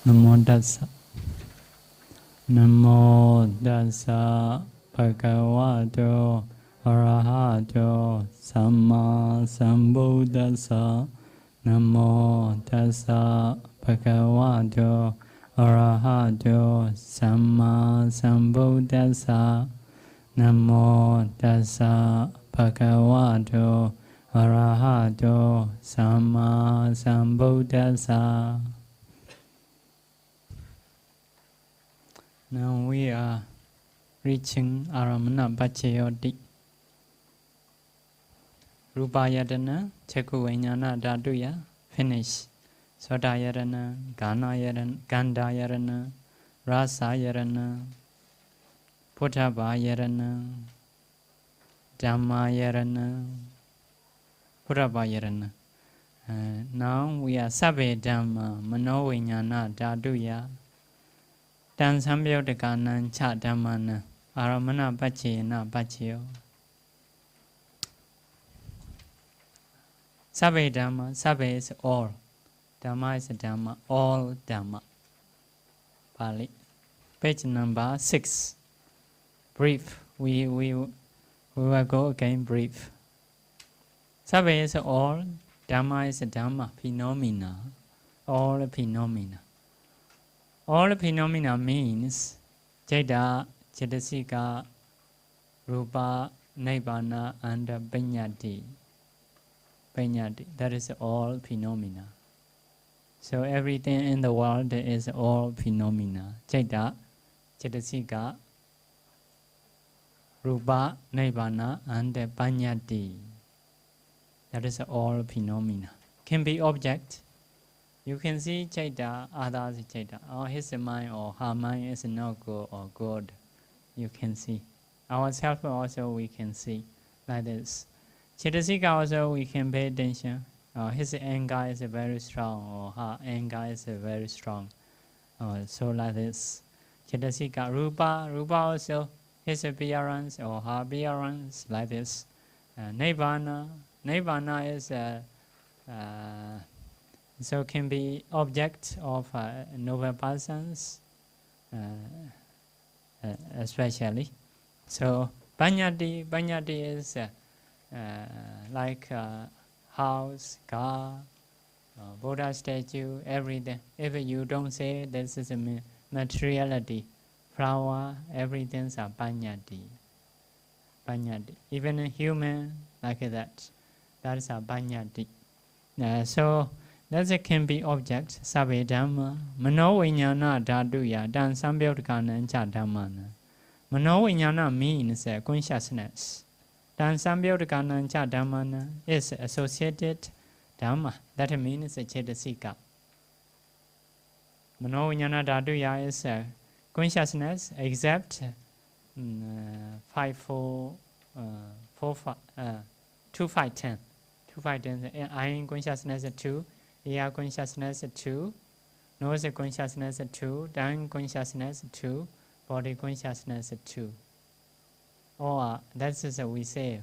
Namo Tassa. Namo Tassa Bhagavato Arahato Samma Sambuddhassa. Namo Tassa Bhagavato Arahato Samma Sambuddhassa. Namo Tassa Bhagavato Arahato Samma Sambuddhassa. Now we are reaching Aramana Bhajayoti. Rupayadana, Chakuvanyana Dhatuya, finish. Svatayarana, Ganayarana, Gandayarana, Rasayarana, Puttavayarana, Dhammayarana, Puttavayarana. Now we are Sabedhamma, Manovinyana Dhatuya. Tan Sambyo Dekanan Cha Dhammana Aramana Bhajayana Bhajayo. Sabbe Dhamma, Sabbe is all. Dhamma is Dhamma, all Dhamma. Pali. Page number 6. Brief. We will go again brief. Sabbe is all. Dhamma is Dhamma, phenomena. All phenomena. All phenomena means Jada, Chetasika, Rupa, Nibbana, and Paññatti. Paññatti, that is all phenomena. So everything in the world is all phenomena. Jada, Chetasika, Rupa, Nibbana, and Paññatti. That is all phenomena. Can be object. You can see Chaita, others Chaita. Or his mind or her mind is not good or good. You can see. Ourselves also we can see like this. Chetasika also we can pay attention. His anger is very strong or her anger is very strong. So like this. Chetasika, Rupa also his appearance or her appearance like this. Nibbana is so can be object of noble persons, especially. So Paññatti is like house, car, Buddha statue, everything. If you don't say this is a materiality, flower, everything's a Paññatti. Even a human like that, that is a Paññatti. So that can be object, Sabbe Dhamma, Manovinyana Dhatuya, Dan Sambhyodhikana Cha Dhammana. Manovinyana means consciousness. Dan Sambhyodhikana Cha Dhammana is associated Dhamma, that means Chetasika. Manovinyana Dhatuya is consciousness except 2, 5, 10. 2, 5, 10. Iron consciousness 2. Ear consciousness 2, nose consciousness 2, tongue consciousness 2, body consciousness 2. Or that's we say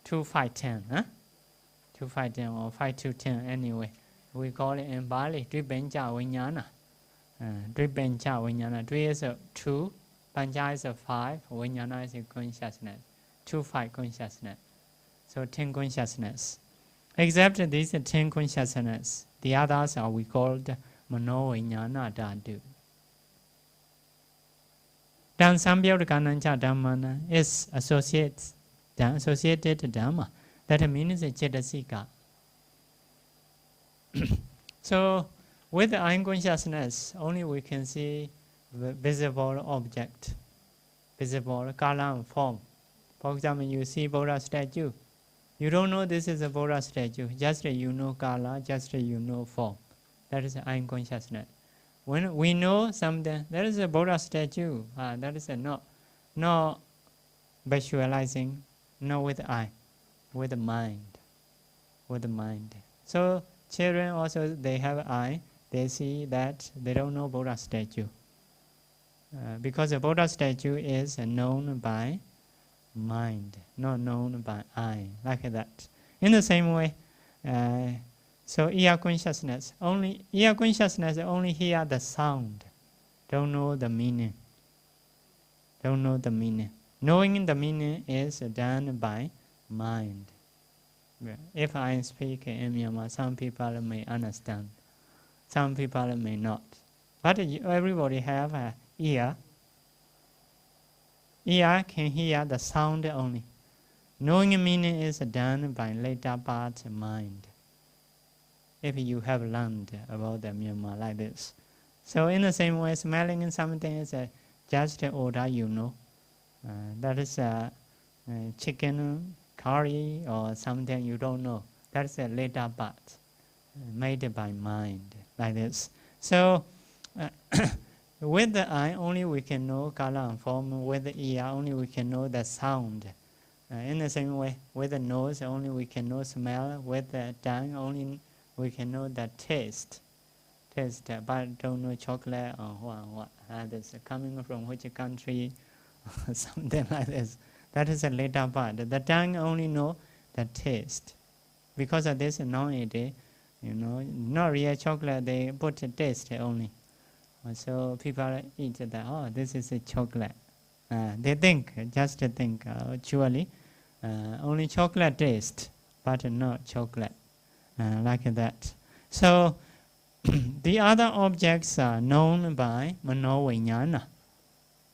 2, 5, 10, huh? 2, 5, 10 or 5 to 10 anyway. We call it in Bali Dripencha Vijnana. Dripencha Vijnana. Dri is 2, Pancha is 5, Vijnana is consciousness. 2, 5 consciousness. So 10 consciousness. Except these 10 consciousness, the others are we called Manovinyana Dhatu. Dan Sambhyodhikana Cha Dhammana is associated Dhamma. That means Chetasika. So with the unconsciousness, only we can see visible object, visible color and form. For example, you see Buddha statue. You don't know this is a Buddha statue, just you know color, just you know form. That is unconsciousness. When we know something, that is a Buddha statue. That is not visualizing, not with the eye, with the mind. With the mind. So children also, they have eye, they see that they don't know Buddha statue. Because the Buddha statue is known by mind, not known by eye, like that. In the same way, So ear consciousness, only ear consciousness only hear the sound, don't know the meaning. Don't know the meaning. Knowing the meaning is done by mind. If I speak in Myanmar, some people may understand, some people may not. But everybody have an ear. Ear can hear the sound only. Knowing meaning is done by later part mind. If you have learned about the Myanmar like this. So in the same way, smelling something is just odor, you know. That is chicken curry or something you don't know. That's a later part made by mind like this. So with the eye only we can know color and form. With the ear only we can know the sound. In the same way, with the nose only we can know smell. With the tongue only we can know the taste. But don't know chocolate or what. That's coming from which country, something like this. That is a later part. The tongue only know the taste. Because of this nowadays, not real chocolate, they put a taste only. So people eat that, oh, this is a chocolate. They just think, actually, only chocolate taste, but not chocolate, like that. So, the other objects are known by mano-vijnana.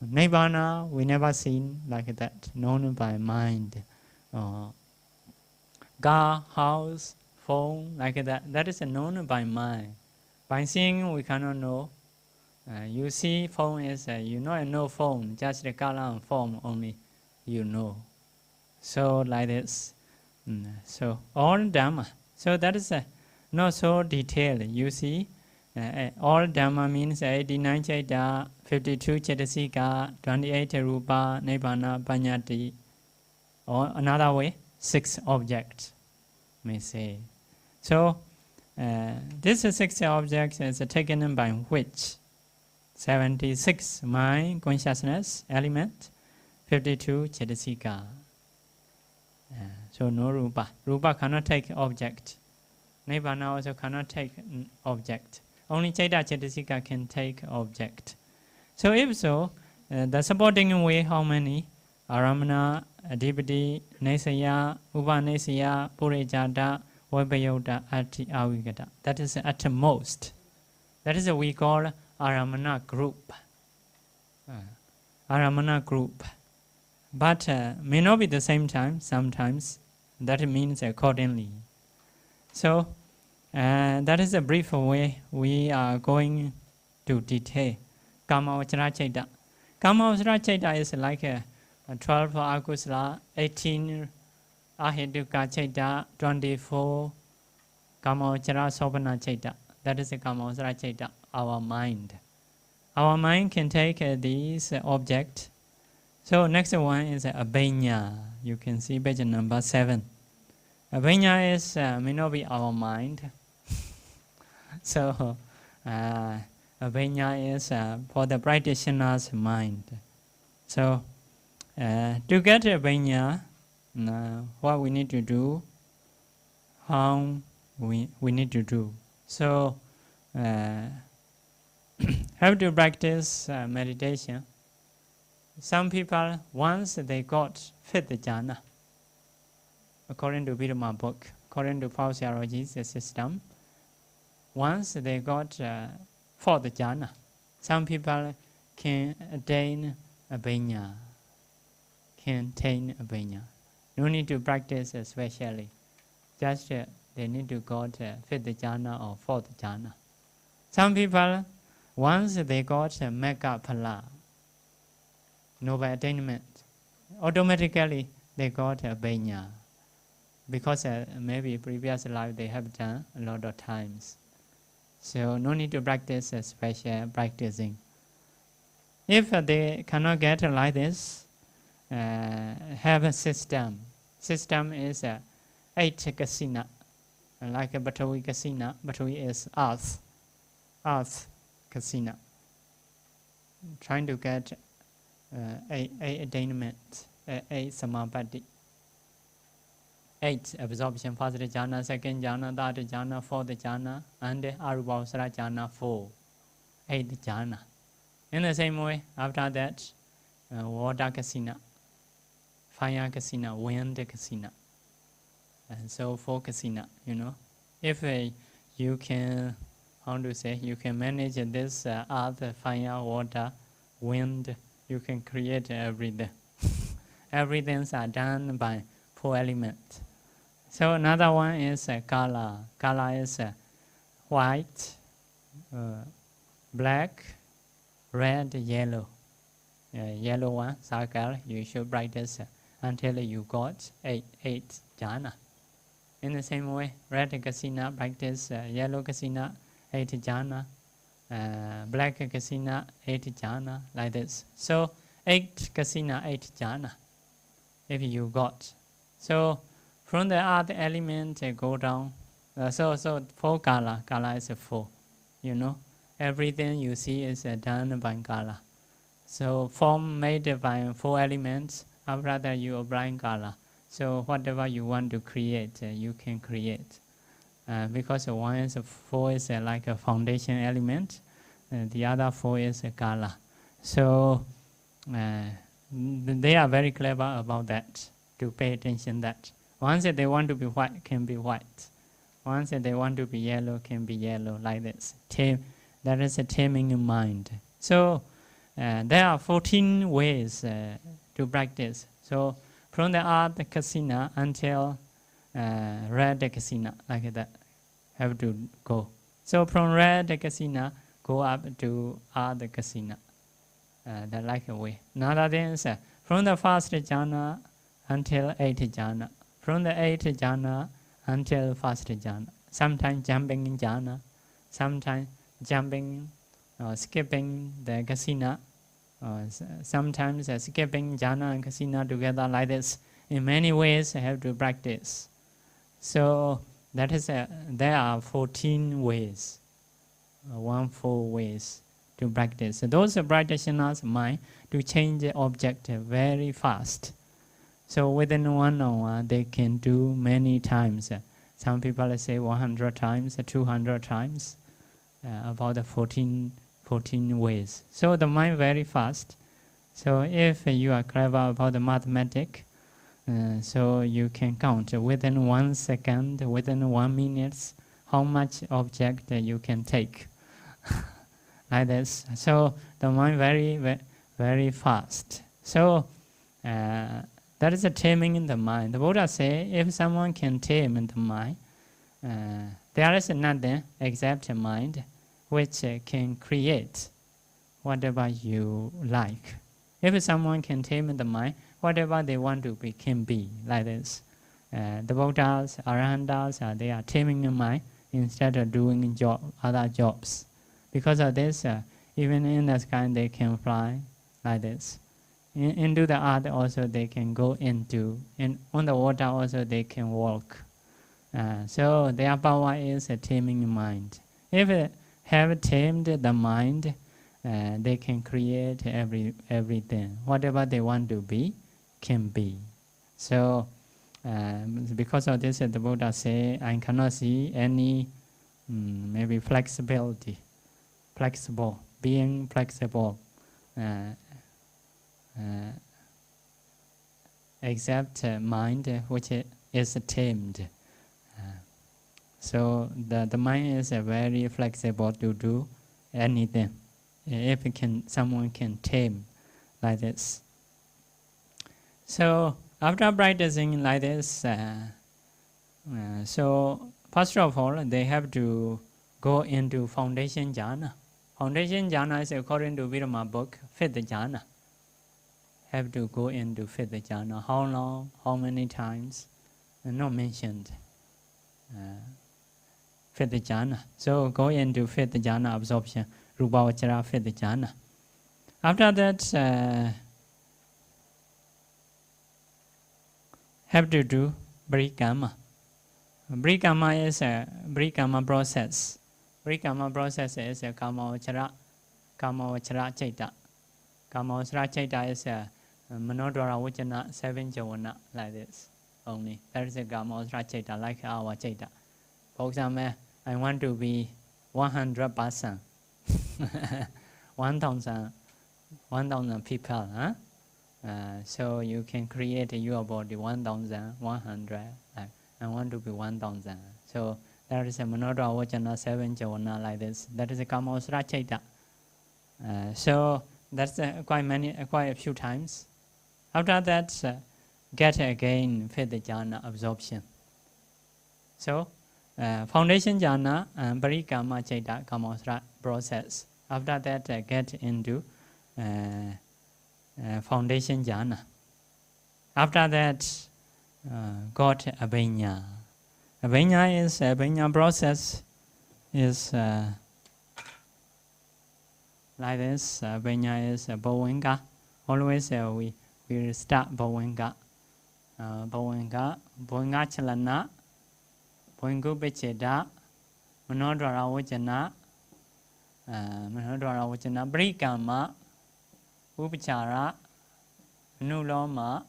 Nibbana, we never seen like that, known by mind. Car, house, phone, like that. That is known by mind. By seeing, we cannot know. You see, phone is, no phone, just the color and form only, you know. So, like this. So, all Dhamma. So, that is not so detailed. You see, all Dhamma means 89 Chaita, 52 Chetasika, 28 Rupa, Nibbana, Panyati. Or another way, 6 objects, may say. So, this 6 objects is taken by which? 76 mind, consciousness, element, 52 Chetasika. So no Rupa. Rupa cannot take object. Nibbana also cannot take object. Only Chaita Chetasika can take object. So if so, the supporting way, how many? Aramana, Adhipati, Nesaya, Upanesaya, Purejata, Vipayota, Ati Avigata. That is at most. That is what we call Aramana group. Aramana group. But may not be the same time, sometimes. That means accordingly. So, that is a brief way we are going to detail. Kamavachara Chaita. Kamavachara Chaita is like 12 Akusala, 18 Ahituka Chaita, 24 Kamavachara Sopana Chaita. That is a Kamavachara Chaita, our mind. Our mind can take these objects. So next one is Abhidhamma. You can see page number 7. Abhidhamma is may not be our mind. So Abhidhamma is for the practitioner's mind. So to get Abhidhamma, what we need to do, how we need to do. So have to practice meditation. Some people, once they got 5th jhana, according to Abhidhamma book, according to Paul Theology's system, once they got 4th jhana, some people can attain Abhidhamma. No need to practice especially. Just they need to got 5th jhana or 4th jhana. Some people, once they got Mekka Phala, noble attainment, automatically they got Abhidhamma. Because maybe previous life they have done a lot of times. So no need to practice special practicing. If they cannot get like this, have a system. System is 8 kasina, like a Batawi kasina. Batawi is earth kasina. Trying to get a attainment, a samapatti. 8 absorption, first jhana, second jhana, third jhana, fourth jhana, and arubhavasara jhana 4. 8 jhana. In the same way, after that, water kasina, fire kasina, wind kasina. And so 4 kasina, If you can, how to say, you can manage this earth, fire, water, wind, you can create everything. Everything's are done by 4 elements. So another one is color. Color is white, black, red, yellow. Yellow one, circle, you should practice until you got 8 jhana. In the same way, red kasina, practice yellow kasina, 8 jhana, black kasina, 8 jhana, like this. So 8 kasina, 8 jhana, if you got. So from the other element go down. So 4 kala, kala is 4. Everything you see is done by kala. So form made by 4 elements. After that you apply kala. So whatever you want to create, you can create. Because one is 4 is like a foundation element, the other 4 is kala. So they are very clever about that, to pay attention that. Once they want to be white, can be white. Once they want to be yellow, can be yellow, like this. That is a taming mind. So there are 14 ways to practice. So from the art kasina until red kasina, like that, have to go. So from red kasina, go up to art kasina. That like a way. Another thing is from the first jhana until 8 jhana. From the 8 jhana until first jhana. Sometimes jumping in jhana, sometimes jumping or skipping the kasina, sometimes skipping jhana and kasina together, like this. In many ways, I have to practice. So that is there are 14 ways, 4 ways to practice. So those practitioners mind to change the object very fast. So within 1 hour, they can do many times. Some people say 100 times, 200 times, about the 14 ways. So the mind very fast. So if you are clever about the mathematics, so you can count within 1 second, within 1 minute, how much object you can take, like this. So the mind very fast. So that is a taming in the mind. The Buddha say, if someone can tame in the mind, there is nothing except mind which can create whatever you like. If someone can tame in the mind, whatever they want to be can be, like this. The Buddhas, Arahantas, they are taming the mind instead of doing other jobs. Because of this, even in the sky they can fly, like this. Into the earth also they can go into, and on the water also they can walk. So their power is taming the mind. If they have tamed the mind, they can create everything. Whatever they want to be, can be. So because of this, the Buddha say, I cannot see any maybe flexibility, being flexible, except mind which is tamed. So the mind is very flexible to do anything. If someone can tame, like this. So after practicing like this, so first of all, they have to go into foundation jhana. Foundation jhana is according to Abhidhamma book, 5th jhana. Have to go into 5th jhana. How long? How many times? Not mentioned. 5th jhana. So go into 5th jhana absorption. Rupavachara 5th jhana. After that, have to do Brihkamma. Brihkamma is a Brihkamma process. Brihkamma process is a Kamavachara Chaita. Kamavachara Chaita is a Manodvara Vajana 7 Javana, like this. only. That is a Kamosra Chaita, like our Chaita. For example, I want to be 100%. 1,000 people. Huh? So you can create your body 1,100. Like, I want to be 1,000. So that is a Manoda Vajana 7 Javana like this. That is a Kamosra Chaita. So that's quite a few times. After that, get again fifth jhana absorption. So foundation jhana and parikama chaita kamosra process. After that, get into foundation jhana. After that, got abhinya. Abhinya process is like this. Abhinya is bhavinga. Always we start bhavinga. Bhavinga chalana, bhavingu pecheda, manodwara vajana, brikama, upachara, anuloma,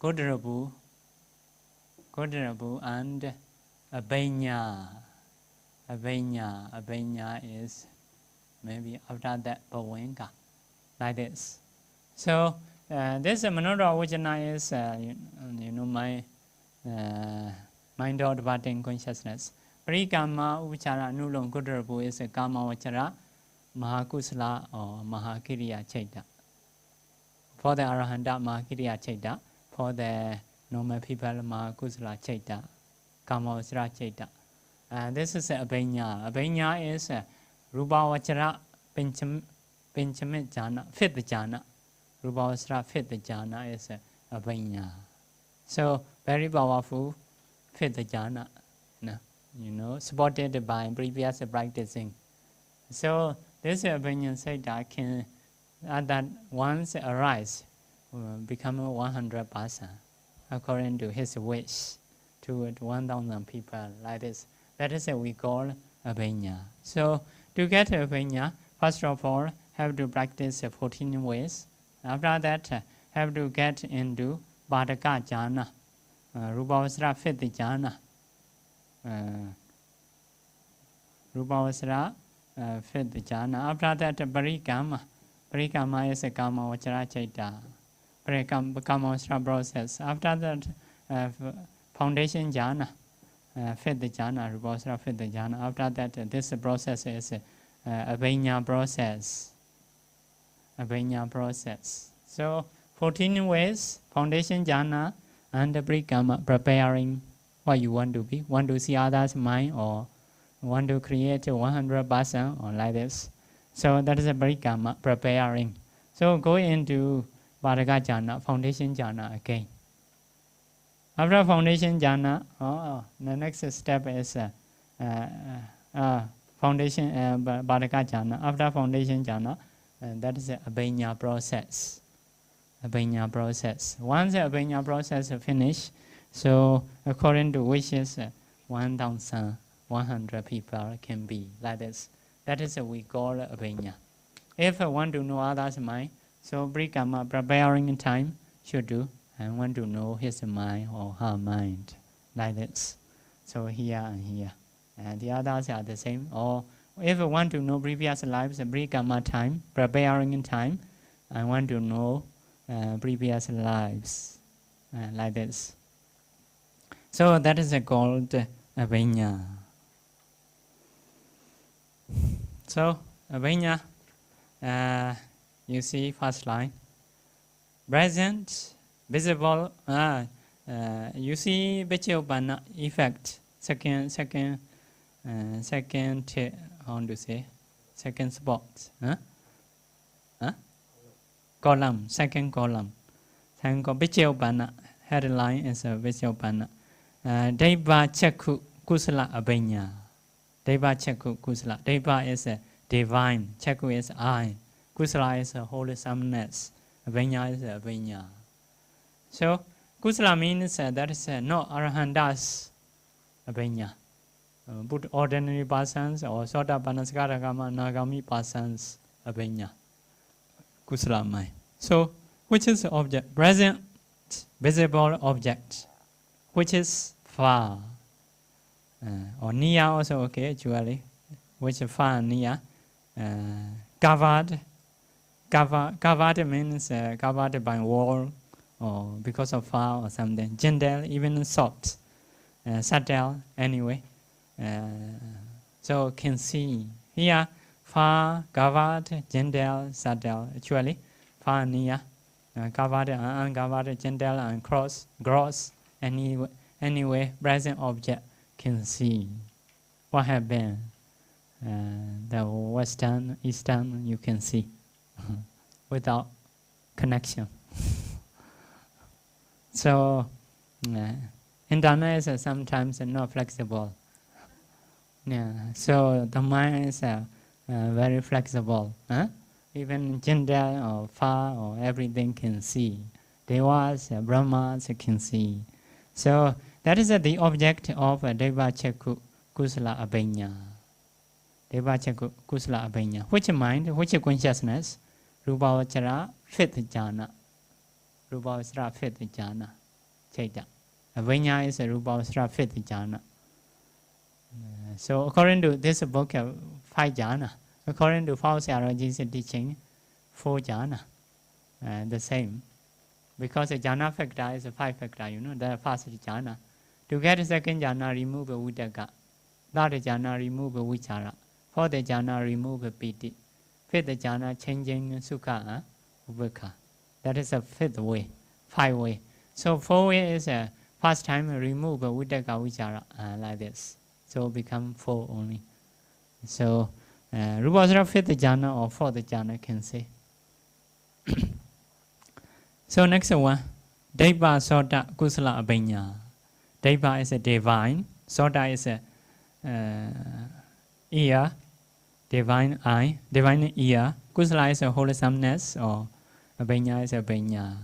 kodarabu, and abhinya. Abhinya is maybe after that bhavinga, like this. So this Manodra Vajana is, my mind out departing consciousness. Parikama Upachara Nulong Kodarabu is a Kama Vachara, Mahakusala or Mahakiriya Chaita. For the Arahanta, Mahakiriya Chaita. For the normal people, Mahakusala Chaita, Kama Vachara Chaita. This is Abhinya. Abhinya is Rupa Vachara Pinchamit Jhana, fifth jhana. Rupavasra fifth jhana is abhinya. So very powerful fifth jhana, supported by previous practicing. So this abhinya saita can, at that once arise, become 100% according to his wish to 1,000 people like this. That is what we call abhinya. So to get abhinya, first of all, have to practice 14 ways. After that, have to get into Bhadaka jhana, Rupavasra fifth jhana. Rupavasra fifth jhana. After that, Parikama. Parikama is a Kama Vachara Chaita. Kamosra process. After that, foundation jhana, fifth jhana, Rupavasra fifth jhana. After that, this process is abhinya process. Abhinya process. So 14 ways, foundation jhana and parikama, preparing what you want to be. Want to see others' mind or want to create 100% or like this. So that is a parikama, preparing. So go into Bhadaka jhana, foundation jhana again. After foundation jhana, the next step is foundation Bhadaka jhana. After foundation jhana, that is the abhinya process. Abhinya process. Once the abhinya process is finished, so according to wishes, 1,100 people can be like this. That is what we call abhinya. If I want to know others' mind, so parikama, preparing time should do. I want to know his mind or her mind, like this. So here and here. And the others are the same. Or if I want to know previous lives, parikama time, preparing time, I want to know previous lives, like this. So that is called abhinya. So abhinya, you see first line, present, visible. You see Vichyopanna effect. Second, how to say? Second spot. Column. Second column. Vichyopanna. Headline is Vichyopanna. Deva Chakku Kusala Abhinya. Deva Chakku Kusala. Deva is divine. Chakku is eye. Kusala is wholesomeness. Abhinya is abhinya. So Kusala means that is not Arahantas abhinya. But ordinary persons or Sotapanna Sakaragama Nagami persons abhinya. Kusala mind. So which is the object? Present object, which is far. Or near also okay, actually, which is far and near. Covered means covered by wall or because of far or something. Gentle, even soft. Subtle, anyway. So can see. Here, far, covered, gentle, subtle. Actually, far and near. Covered and uncovered, gentle and gross. Anyway, present object can see. What happened? The western, eastern, you can see without connection. So, internal is sometimes not flexible. Yeah. So the mind is very flexible. Even gender or far or everything can see. Devas, Brahmas can see. So that is the object of Deva Chakku Kusala Abhinya. Deva Chakku Kusala Abhinya. Which mind, which consciousness? Rupavachara fifth jhana. Rupavachara fifth jhana. Chaita. Abhinya is Rupavachara fifth jhana. So according to this book, 5 jhana. According to Paul Sayaraji's teaching, 4 jhana. The same. Because the jhana factor is a 5 factor, the first jhana. To get the second jhana, remove Udaka. Third jhana, remove Vichara. Fourth jhana, remove Piti. Fifth jhana, changing Sukha, Ubeka. That is the 5th way, 5 way. So 4 way is first time remove Udaka Vichara, like this. So become 4 only. So Rupavachara 5th jhana or 4th jhana can say. So next one, Deva Sota Kusala Abhinya. Deva is a divine, Sota is a ear, divine eye, divine ear. Kusala is a wholesomeness or Abhinya is Abhinya.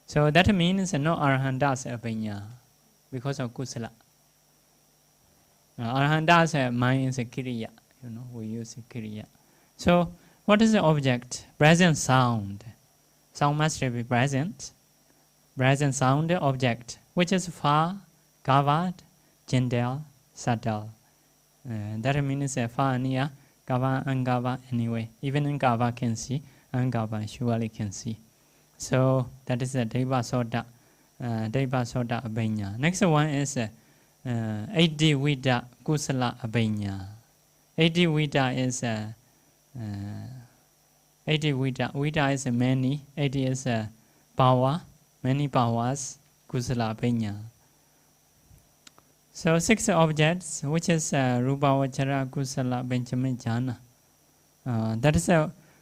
So that means no Arhantas Abhinya because of Kusala. Arhantas mind is a Kriya, we use a Kriya. So what is the object? Present sound. Sound must be present. Present sound object, which is far, covered, gentle, subtle. That means far, near, cover, uncover, anyway. Even uncover can see, uncover surely can see. So that is the Deva Sota Abhinya. Next one is Adi Vida Kusala Abhinya. Adi Vida is Adi Vida. Vida is many. Adi is power. Many powers. Kusala Abhinya. So 6 objects, which is Rupavachara Kusala Benjamin Jhana. That is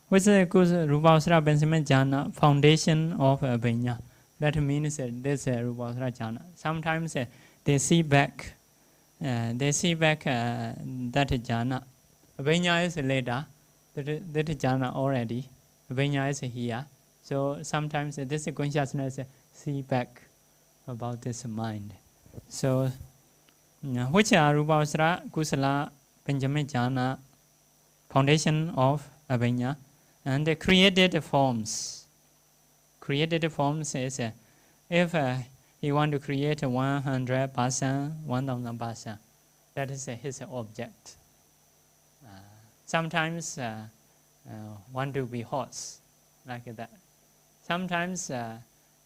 which is Rupavachara Benjamin Jhana, foundation of Abhinya. That means this Rupavachara Jhana. Sometimes they see back. That jhana. Abhinya is later. That jhana already. Abhinya is here. So sometimes this consciousness see back about this mind. So which are Rupavachara Kusala Benjamin Jhana, foundation of Abhinya, and the created forms. Created forms is if you want to create 100%, 1000%, that is his object. Sometimes want to be horse, like that. Sometimes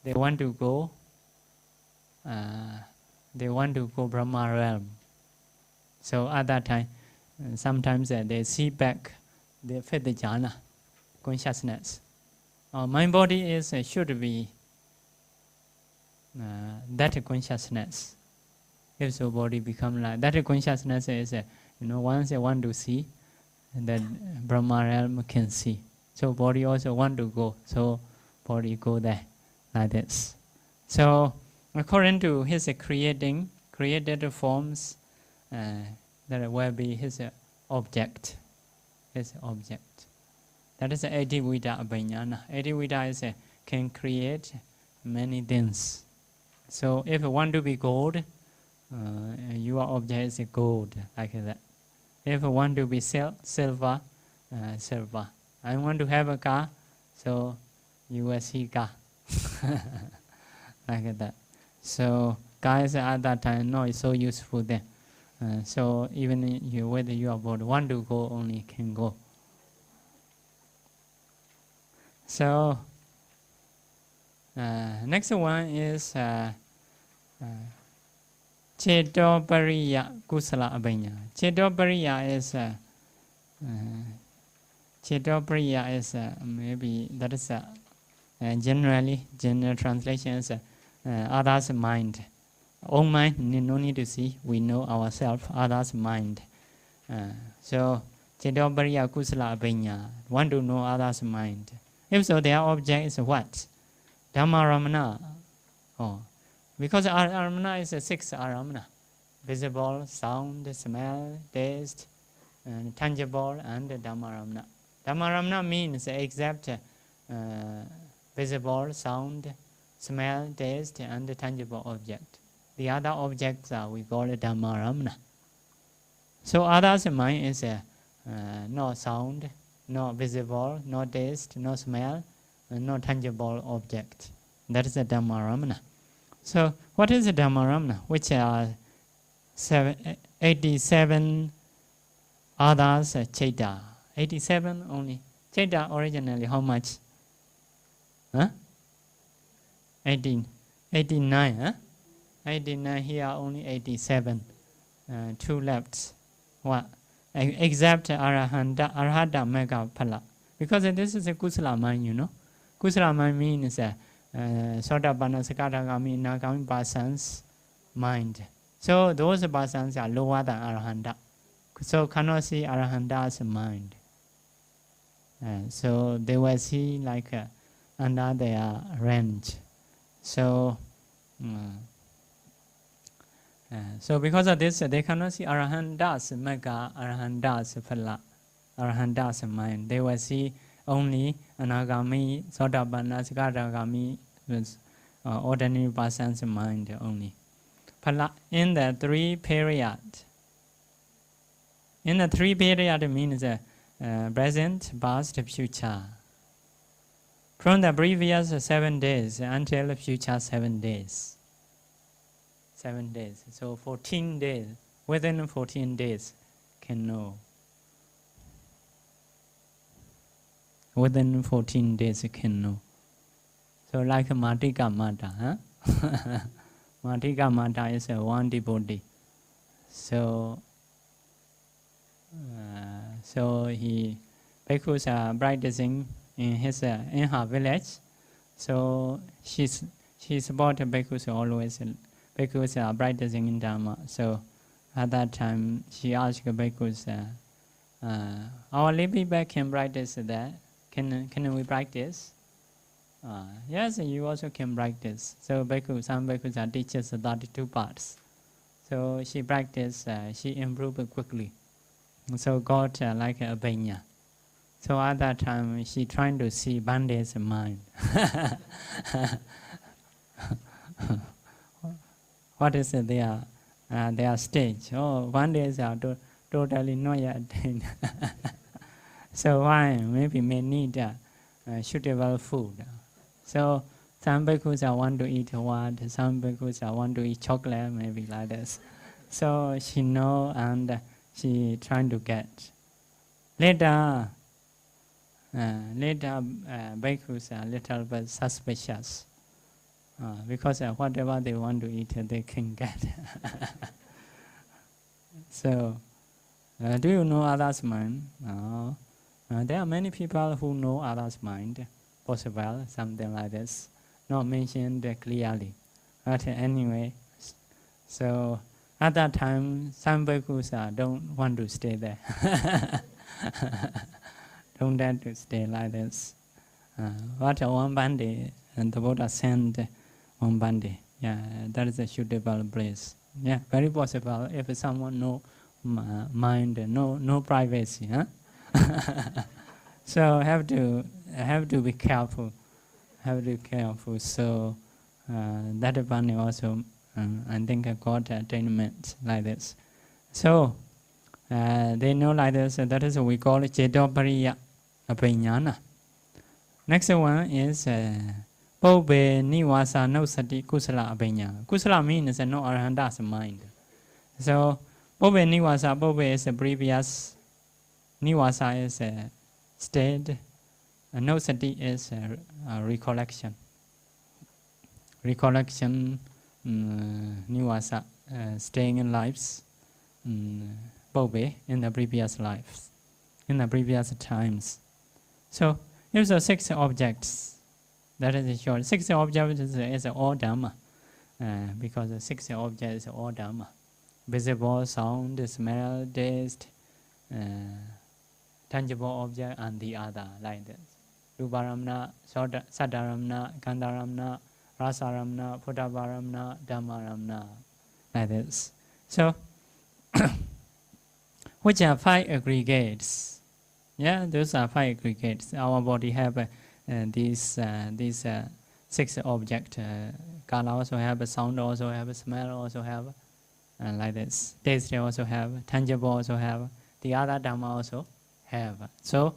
they want to go Brahma realm. So at that time, sometimes they see back the 5th jhana, consciousness. My body is should be that consciousness. If so, body become like that consciousness is once I want to see, that Brahma realm can see. So body also want to go. So body go there, like this. So according to his created forms, that will be his object. His object. That is Adi Vida Abhinyana. Adi Vida is can create many things. So if you want to be gold, your object is gold, like that. If you want to be silver, silver. I want to have a car, so you will see car. like that. So guys at that time not so useful then. So even you whether you are bored, want to go only can go. So next one is Cheto Pariya Kusala Abhanya. Cheto Pariya is maybe that is generally general translation is others' mind. Own mind, no need to see. We know ourselves, others' mind. So Cheto Pariya Kusala Abhanya. Want to know others' mind. If so, their object is what? Dhammaramana. Oh. Because aramana is a 6 aramana. Visible, sound, smell, taste, tangible, and dhammaramana. Dhammaramana means exact visible, sound, smell, taste, and tangible object. The other objects we call it dhammaramana. So others mind is no sound, no visible, no taste, no smell, no tangible object. That is a dhammaramana. So what is the dhammaramana? Which are 87 others chaita. 87 only. Chaita originally how much? Huh? 18. 89. Huh? 89 here only 87. 2 left. What? Except arahata mega phala. Because this is a kusala mind, you know. Kusala mind means Sotapanna, Sakadagami, Nagami persons' mind. So those persons are lower than Arahanta. So cannot see Arahanta's mind. So they will see like under their range. So so because of this, they cannot see Arahanta's mega, Arahanta's phala, Arahanta's mind. They will see only Anagami, Sotapanna, Sakadagami, with ordinary person's mind only. In the 3 period. In the 3 period means present, past, future. From the previous 7 days until future 7 days. 7 days. So 14 days. Within 14 days can know. Within 14 days can know. So like Matika Mata, huh? Matika Mata is one devotee. So he bhikkhus are practicing in her village. So she supported bhikkhus always. Bhikkhus are practicing in Dhamma. So at that time she asked bhikkhus, our lay people can practice that. Can we practice? Yes, you also can practice. So some bhikkhus are teachers 32 parts. So she practiced, she improved quickly. So got like a Abhidhamma. So at that time she trying to see Bande's mind. What is their stage? Oh, Bande's are totally not yet attained. So why? Maybe may need suitable food. So some bhikkhus want to eat what, some bhikkhus want to eat chocolate, maybe like this. So she know and she trying to get. Later bhikkhus are a little bit suspicious. Because whatever they want to eat, they can get. So, do you know others' mind? No. There are many people who know others' mind. Possible, something like this. Not mentioned clearly. But anyway, so at that time, some bhikkhus don't want to stay there. Don't dare to stay like this. But one Bande, and the Buddha sent one Bande. Yeah, that is a suitable place. Yeah, very possible if someone no mind, no privacy. Huh? So have to be careful. Have to be careful. So that Bande also, I think, got attainment like this. So they know like this. That is what we call Cetopariya Abhiñana. Next one is Pobe niwasa no sati kusala abenya. Kusala means no arhanta's mind. So Pobe niwasa, Pobe is a previous, niwasa is a state, and no sati is a recollection. Recollection, niwasa, staying in lives, Pobe in the previous lives, in the previous times. So here's the 6 objects. That is short. 6 objects is all Dhamma. Because the 6 objects is all Dhamma. Visible, sound, smell, taste, tangible object, and the other, like this. Ruparamna, Sadaramna, Gandharamna, Rasaramna, Phuttavaramna, Dhammaramna, like this. So, which are 5 aggregates. Yeah, those are 5 aggregates. Our body have these 6 objects. Color also have a sound, also have a smell, also have like this. Taste also have, tangible also have, the other Dhamma also have. So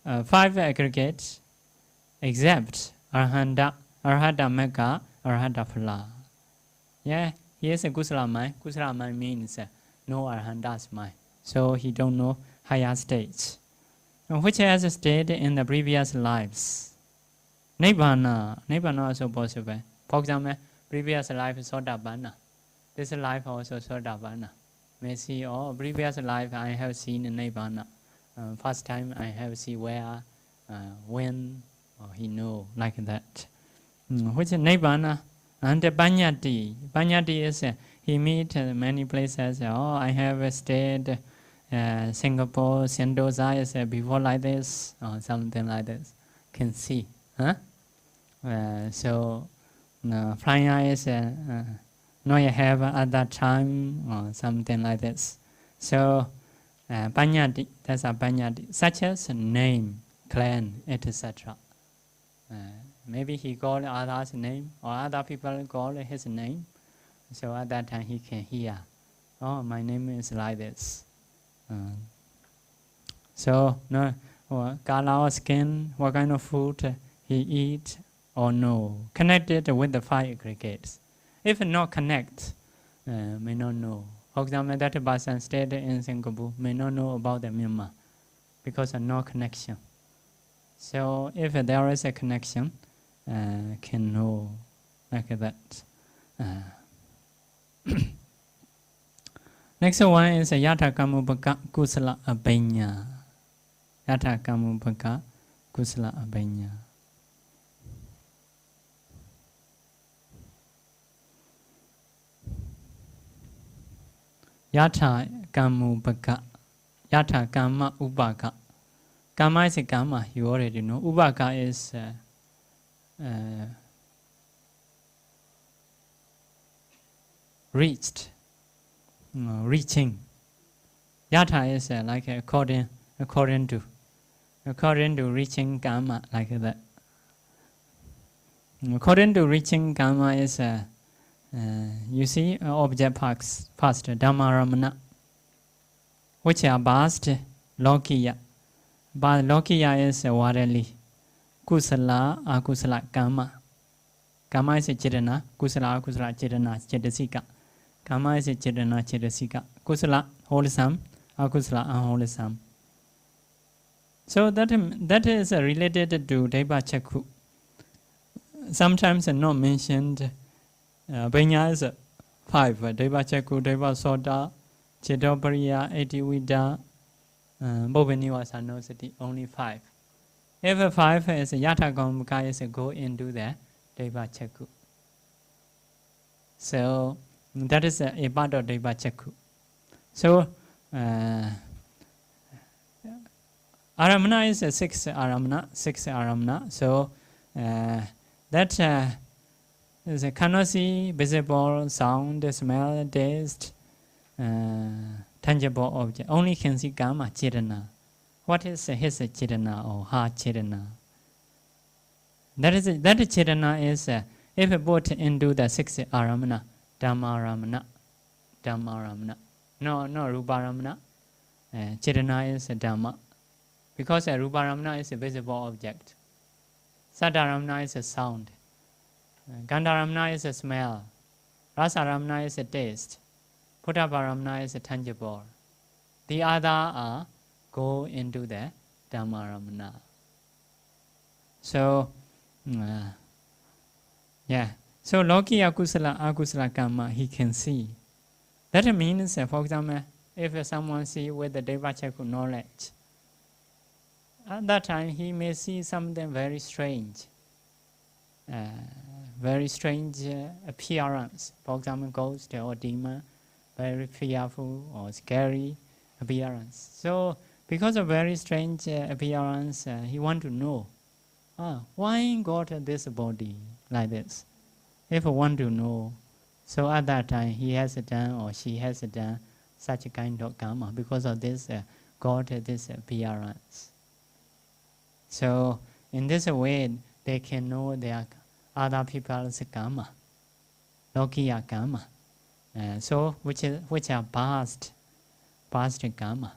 5 aggregates except Arhata Mekka, Arhata Phala. Yeah, here's a Kusala mind. Kusala mind means no Arhanta's mind. So he don't know higher states, which has stayed in the previous lives. Nibbana also possible. For example, previous life is Sotapanna. This life also Sotapanna. May see, oh, previous life I have seen Nibbana. First time I have seen where, when, or he know, like that. Which is Nibbana. And Panyati. Panyati is he meet many places. Oh, I have stayed Singapore, Sentosa is before like this, or something like this. Can see. Huh? So flying eyes no you have at that time, or something like this. So Panyati, that's a Panyati, such as name, clan, etc. Maybe he called others' name, or other people call his name. So at that time he can hear, oh, my name is like this. So no, color or skin, what kind of food he eat or no, connected with the 5 aggregates. If not connect, may not know. For example, that person stayed in Singapore may not know about the Myanmar because of no connection. So if there is a connection, can know like that. Next one is Yatha Kamupaka Kusala Abhenya. Yatha Kamupaka Kusala Abhenya. Yatha Kamupaka. Yatha Kama Upaka. Kama is a Kama, you already know. Upaka is reached, reaching. Yatha is like according to reaching Kama, like that. According to reaching Kama is you see object parts first, Dhammaramana, which are vast, Lokiya. But Lokiya is Varali. Kusala, Akusala, Kama. Kama is a Chidana, Kusala, Akusala, Chidana, Chedasika. Kama is a Chidana, Chedasika. Kusala, wholesome, Akusala, unwholesome. So that is related to Deva Chakku. Sometimes not mentioned. Benya is 5. Deva Chakku, Deva Soda, Chedopariya, Etiwida, Bobeniwasa no sati, only 5. If 5 is Yatha Kamupaka is go into the Deva Chakku. So that is a part of Deva Chakku. So Aramana is 6 Aramana. So that is a cannot see, visible, sound, smell, taste, tangible object. Only can see Kama Chidana. What is his Chidana or her Chidana? That Chidana is if put into the 6 Aramana, Dhammaramana. No, Ruparamana. Chidana is a Dhamma. Because Ruparamana is a visible object. Sadaramana is a sound. Gandharamana is a smell. Rasaramana is a taste. Puttaparamana is a tangible. The other are go into the Dhammaramana. So, yeah. So, Lokiya Kusala Akusala Karma, he can see. That means, for example, if someone see with the Devachakku knowledge, at that time he may see something very strange appearance. For example, ghost or demon, very fearful or scary appearance. So, because of very strange appearance, he want to know, why got this body like this? If I want to know, so at that time he has done or she has done such a kind of karma because of this got this appearance. So in this way they can know their other people's karma, Lokiya karma. So which are past karma.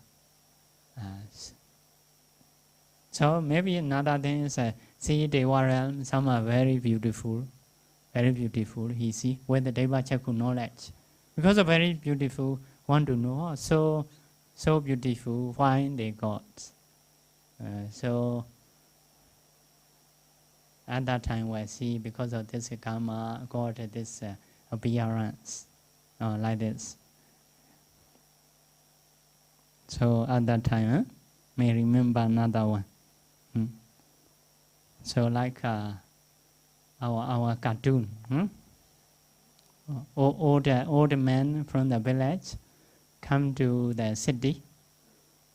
So maybe another thing is see Deva realm, some are very beautiful. He see with the Devachakku knowledge. Because of very beautiful, want to know, so beautiful, why they got. So at that time we see because of this karma got this appearance like this. So at that time, may remember another one. So like our cartoon, older man from the village come to the city.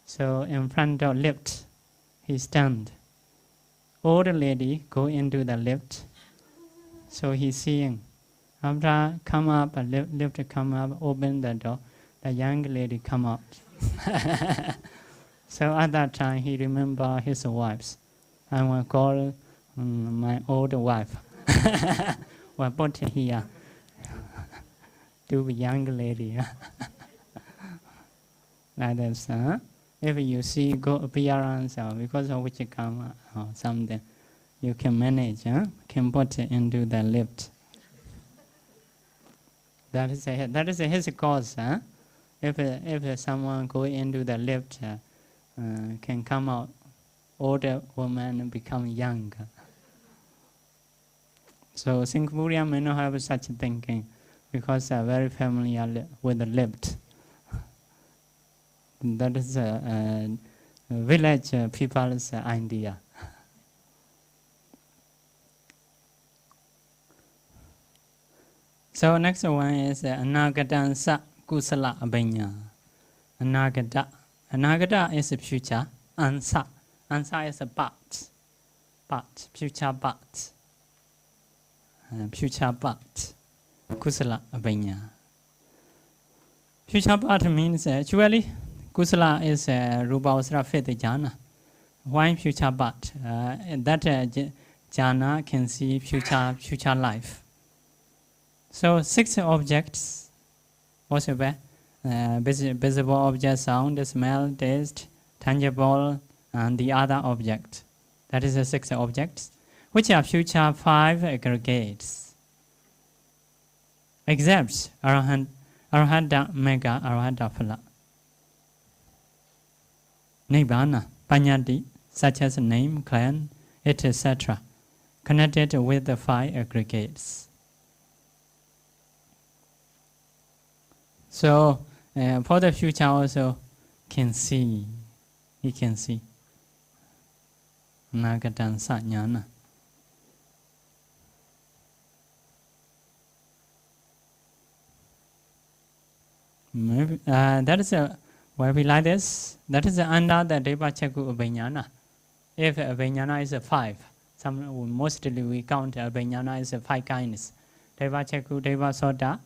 So in front of lift, he stand. Old lady go into the lift. So he's seeing. After come up, lift come up, open the door. The young lady come out. So at that time he remember his wives. I will call my old wife. Well, put here to be young lady. Like this, if you see good appearance or because of which karma or something, you can manage, can put it into the lift. That is his cause. If someone go into the lift, can come out older woman and become young. So Singaporean may not have such thinking because they are very familiar with the lift. That is village people's idea. So next one is Anagadansa Kusala Abhinya. Anagata is a future. Ansa is a but, future but. Future but. Kusala Abhinya. Future but means actually Kusala is Rubavasra fifth jhana. Why future but? That jhana can see future life. So 6 objects, also visible object, sound, smell, taste, tangible, and the other object. That is the 6 objects, which are future 5 aggregates. Except Arahanta Mega Arahanta Phala. Nibbana, Panyati, such as name, clan, etc., connected with the 5 aggregates. So for the future also can see, he can see. Nagatan Sanyana. Maybe that is why we like this. That is under the Devachakku Abhinyana. If Abhinyana is 5, mostly we count Abhinyana as 5 kinds. Devachakku, Devasota,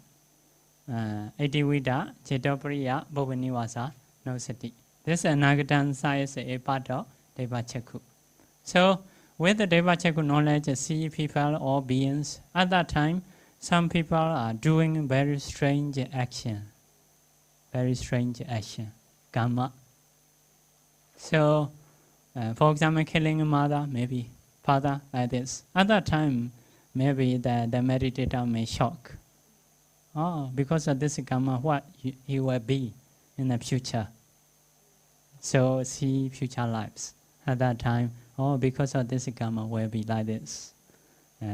Edivida, Chetopriya, Bhuvanivasa, no sati. This Nagadansa is a part of Devachakku. So, with the Devachakku knowledge, see people or beings, at that time, some people are doing very strange action. Karma. So, for example, killing a mother, maybe father, like this. At that time, maybe the meditator may shock. Oh, because of this karma, what he will be in the future. So see future lives. At that time, oh, because of this karma will be like this.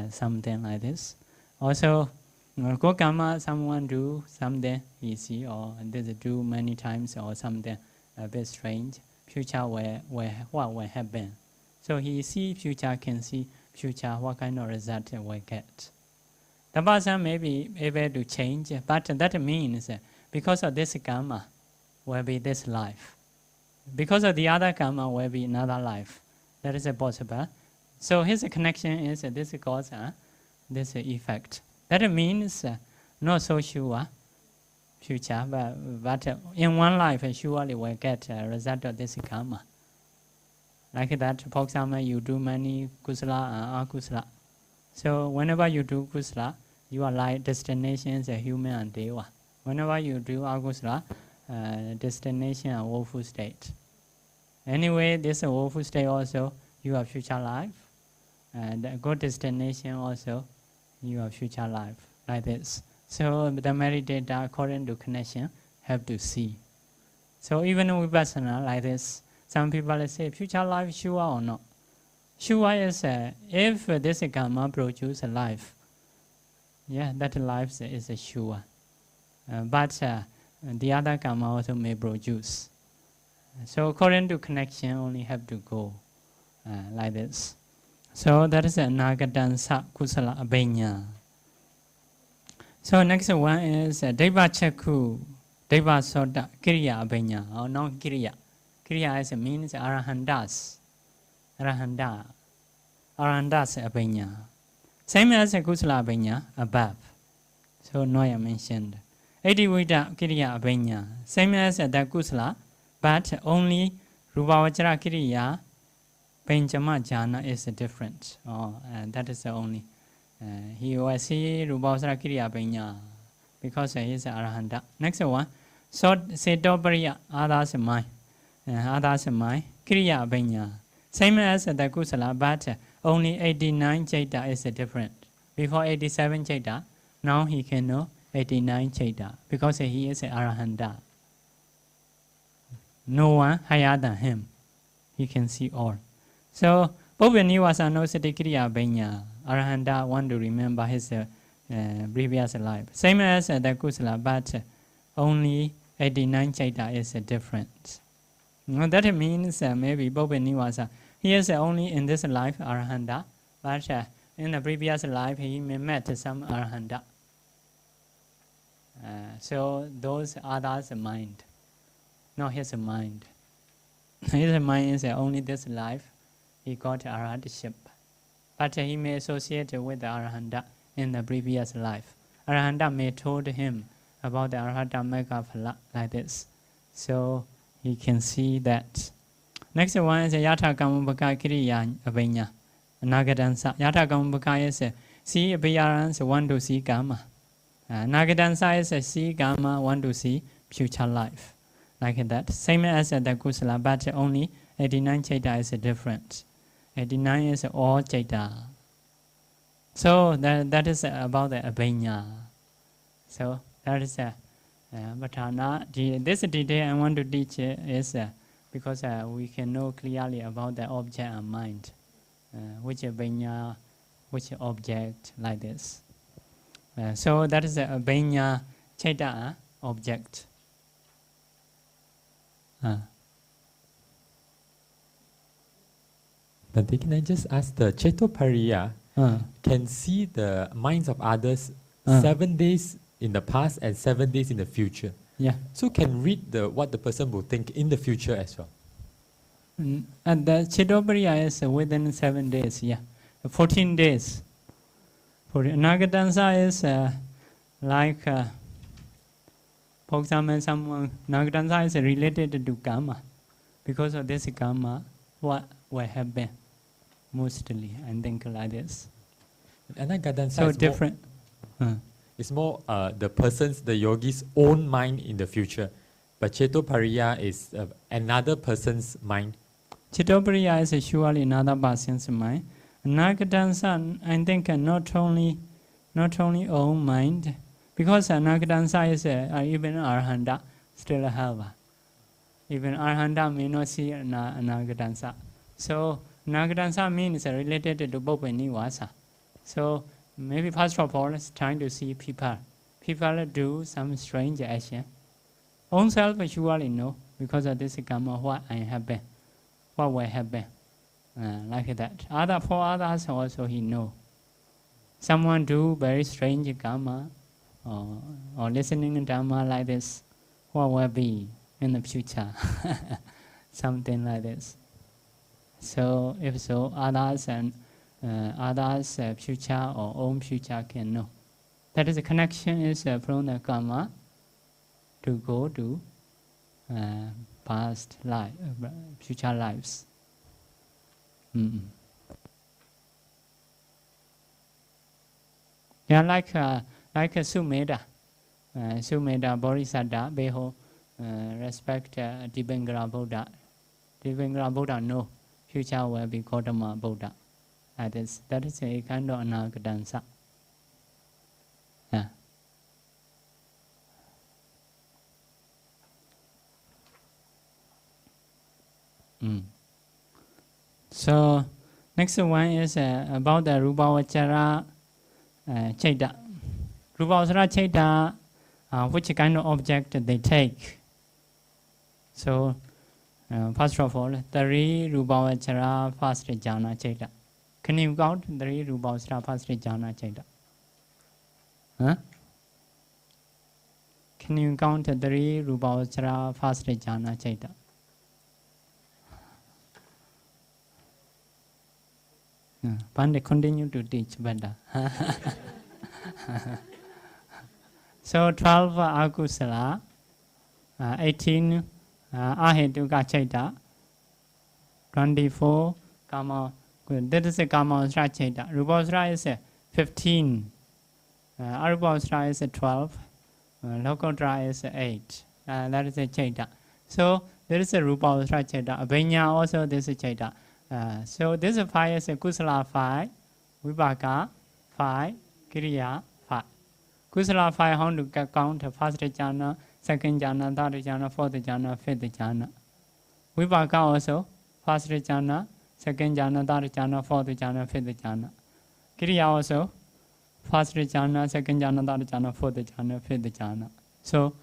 Something like this. Also, good karma, someone do something easy or this do many times or something a bit strange. Future what will happen. So he see future, can see future, what kind of result will get. The person may be able to change, but that means because of this karma will be this life. Because of the other karma will be another life. That is possible. So his connection is this cause, this effect. That means not so sure future, but in one life surely will get a result of this karma. Like that, for example, you do many kusala and akusala. So whenever you do kusala, your life destination is a human and deva. Whenever you do akusala, destination a woeful state. Anyway, this woeful state also your future life, and a good destination also your future life, like this. So the meditator, according to connection, have to see. So even vipassana like this, some people say future life sure or not. Sure is if this karma produce a life, yeah, that life is sure. But the other karma also may produce. So according to connection, only have to go like this. So that is Nagadansa Kusala Abhenya. So next one is Deva Chakku, Deva Soda, Kriya Abhenya, or non Kriya. Kriya means Arahandas. Arahandas Abhenya. Same as Kusala Abhenya above. So Noya mentioned. Edivita Kriya Abhenya. Same as the Kusala, but only Rupavachara Kriya Penchama Jhana is different. And that is the only. He will see Rupavachara Kriya Abhenya because he is Arahanta. Next one, Sedobariya others mind. Others mind, Kriya Abhenya. Same as the Kusala, but only 89 Chaita is different. Before 87 Chaita, now he can know 89 Chaita because he is Arahanta. No one higher than him. He can see all. So, Bhuvaniwasa knows the Kriya Abhenya. Arahanta want to remember his previous life. Same as the Kusala, but only 89 Chaita is different. That means maybe Bhuvaniwasa, he is only in this life Arahanta, but in the previous life he may met some Arahanta. So those others mind, not his mind. His mind is only this life, he got Arahantship. But he may associate with the Arahanta in the previous life. Arahanta may told him about the Arahanta Mega Phala like this. So he can see that. Next one is Yatha Kamupaka Kriya Abhenya. Nagadansa. Yatha Kamupaka is see appearance, want to see karma. Nagadansa is see karma, want to see future life. Like that. Same as the Kusala, but only 89 Chaita is different. 89 is all Chaita. So that is about the Abhenya. So that is Patthana. This detail I want to teach is because we can know clearly about the object and mind. Which Abhenya, which object, like this. So that is the Abhenya Chaita object. But can I just ask, the Chetopariya can see the minds of others 7 days in the past and 7 days in the future. Yeah. So can read what the person will think in the future as well. And the Chetopariya is within 7 days, 14 days. Nagadansa is like, for example, someone, Nagadansa is related to karma. Because of this karma, what will happen? Mostly, I think like this. Anagadansa so is different. It's more the person's, the yogi's own mind in the future. But Chetopariya is another person's mind. Chetopariya is surely another person's mind. Anagadansa, I think, not only own mind, because Anagadansa is even Arhanta still have. Even Arhanta may not see Anagadansa. So Anagadansa means related to Bhoppa Nivasa. So maybe first of all, it's trying to see people. People do some strange action. Own self surely know, because of this karma, what I have been, what will happen. Like that. For others also he know. Someone do very strange karma or listening Dhamma like this, what will be in the future? Something like this. So if so, others and others' future or own future can know. That is the connection is from the karma to go to past life, future lives. Yeah, like Sumeda, Sumeda Bodhisattva, Beho, respect Dibangara Buddha. Dibangara Buddha know future will be Gautama Buddha. That is a kind of Anagadansa. Yeah. So next one is about the Rupavachara Chaita. Rupavachara Chaita, which kind of object they take. So first of all, 3 Rupavachara first jhana Chaita. Can you count 3 Rupavachara first jhana Chaita? Huh? Can you count 3 Rupavachara first jhana Chaita? Pande continue to teach better. So 12 akusala, 18 ahetuka chaita, 24 kama. That is a kama chaita. Rupavachara is 15. Arupavachara is 12. Lokottara is 8. That is a chaita. So there is a Rupavachara chaita. Abhinya also this is chaita. So this 5 is a kusala 5, vipaka 5, kriya 5. Kusala 5 how to count first jhana, second jhana, third jhana, fourth jhana, fifth jhana. Vipaka also first jhana, second jhana, third jhana, fourth jhana, fifth jhana. Kriya also first jhana, second jhana, third jhana, fourth jhana, fifth jhana. So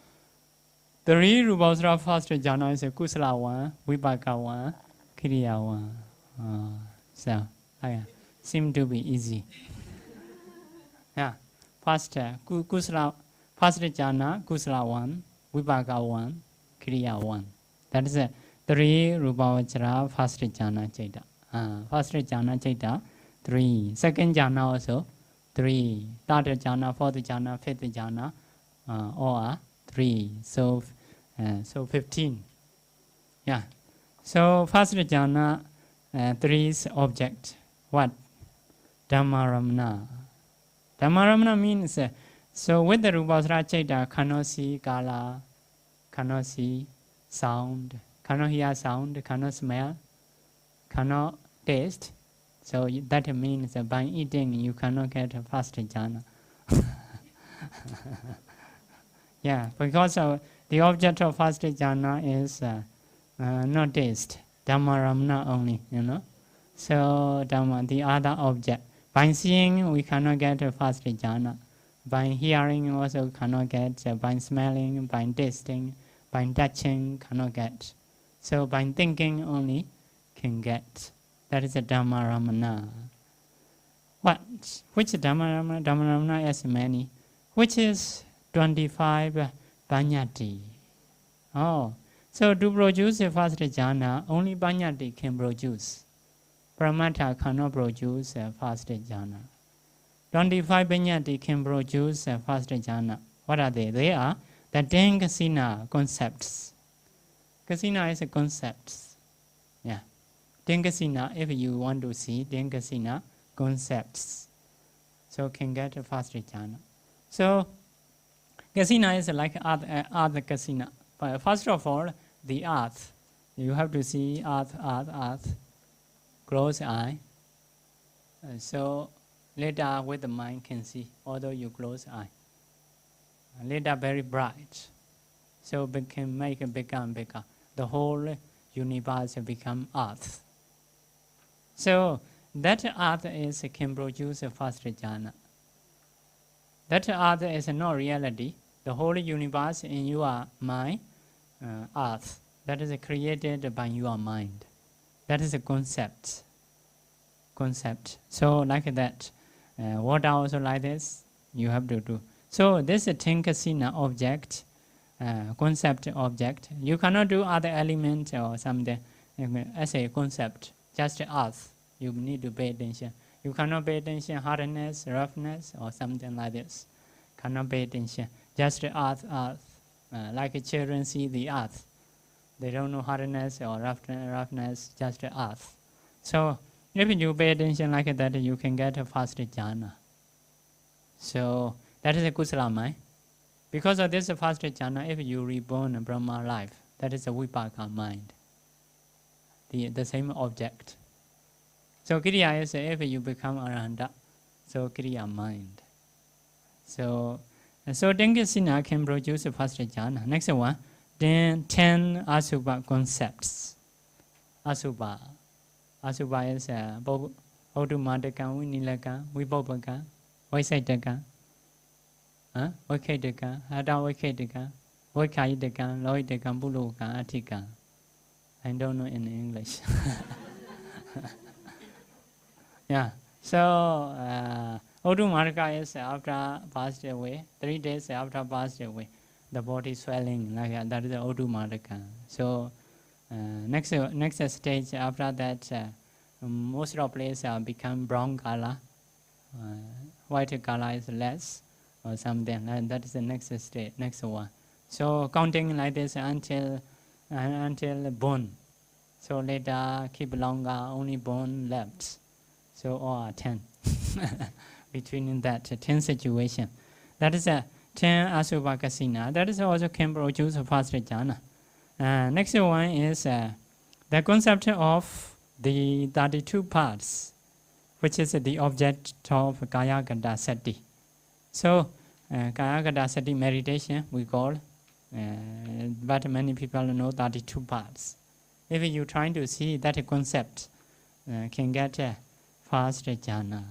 3 Rupavachara first jhana is a kusala 1, vipaka 1, kriya 1. So seem to be easy. Yeah, first kusala, first jhana, kusala 1, vipaka 1, kriya 1. That is 3 Rupavachara first jhana chaita. First jhana chaita 3. Second jhana also 3. Third jhana, fourth jhana, fifth jhana, all are 3. So 15. Yeah. So first jhana. 3 object. What? Dhammaramana. Dhammaramana means, so with the Rupavachara Chaita, cannot see color, cannot see sound, cannot hear sound, cannot smell, cannot taste. So that means by eating you cannot get a first jhana. Yeah, because the object of first jhana is not taste. Dhammaramana only, So Dhamma, the other object. By seeing, we cannot get a first jhana. By hearing, also cannot get. By smelling, by tasting, by touching, cannot get. So by thinking only can get. That is a Dhammaramana. What? Which Dhammaramana? Dhammaramana is many. Which is 25 Panyati. Oh. So to produce a first jhana, only Panyati can produce. Pramata cannot produce a first jhana. 25 Panyati can produce a first jhana. What are they? They are the 10 kasina concepts. Kasina is a concept. Yeah. 10 kasina, if you want to see 10 kasina concepts. So can get a first jhana. So kasina is like other kasina. But first of all, the earth. You have to see earth, close eye. So later with the mind can see, although you close eye. Later very bright. So it can make it bigger and bigger. The whole universe become earth. So that earth can produce a first jhana. That earth is not reality. The whole universe in your mind, earth, that is created by your mind. That is a concept. So like that, water also like this, you have to do. So this is Tinkasina object, concept object. You cannot do other element or something as a concept, just earth. You need to pay attention. You cannot pay attention hardness, roughness or something like this. Cannot pay attention. Just earth. Like children see the earth. They don't know hardness or roughness, just earth. So if you pay attention like that, you can get a first jhana. So that is a kusala mind. Because of this first jhana, if you reborn a Brahma life, that is a vipaka mind. The same object. So kriya is if you become arahanta, so kriya mind. So Tinkasina can produce a first jhana. Next one, then 10 asubha concepts. Asubha is Audumadaka, Vinilaka, Vibobaka, Vaisaitaka, Vaketaka, Adawaketaka, Vakaitaka, Loitaka, Buluka, Atika. I don't know in English. Yeah. So Audumadaka is after passed away, 3 days after passed away, the body swelling like that is the Audumadaka. So next stage after that, most of places become brown color, white color is less or something, and that is the next stage, next one. So counting like this until bone. So later keep longer, only bone left. So all are 10. Between that 10 situation. That is a 10 asubha kasina. That is also can produce a first jhana. Next one is the concept of the 32 parts, which is the object of Kaya Gata Sati. So Kaya Gata Sati meditation we call, but many people know 32 parts. If you trying to see that concept, can get a first jhana.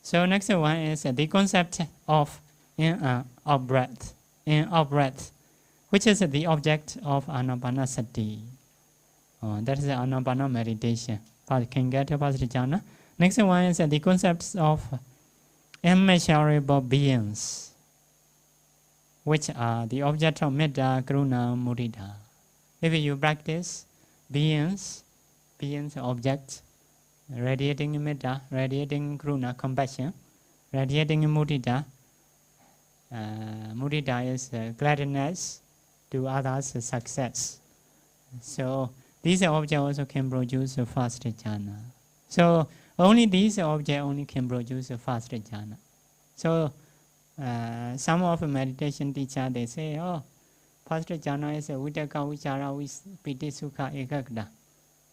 So next one is the concept of in-out breath, which is the object of anapanasati. That is the anapana meditation. But can get a first jhana. Next one is the concepts of immeasurable beings, which are the object of metta, karuna, mudita. If you practice beings, objects, radiating metta, radiating karuna, compassion, radiating mudita. Mudita is gladness to others' success. So these objects also can produce a first jhana. So only these objects only can produce a first jhana. So some of the meditation teacher they say, first jhana is vitaka, vichara, piti, sukha, ekagata.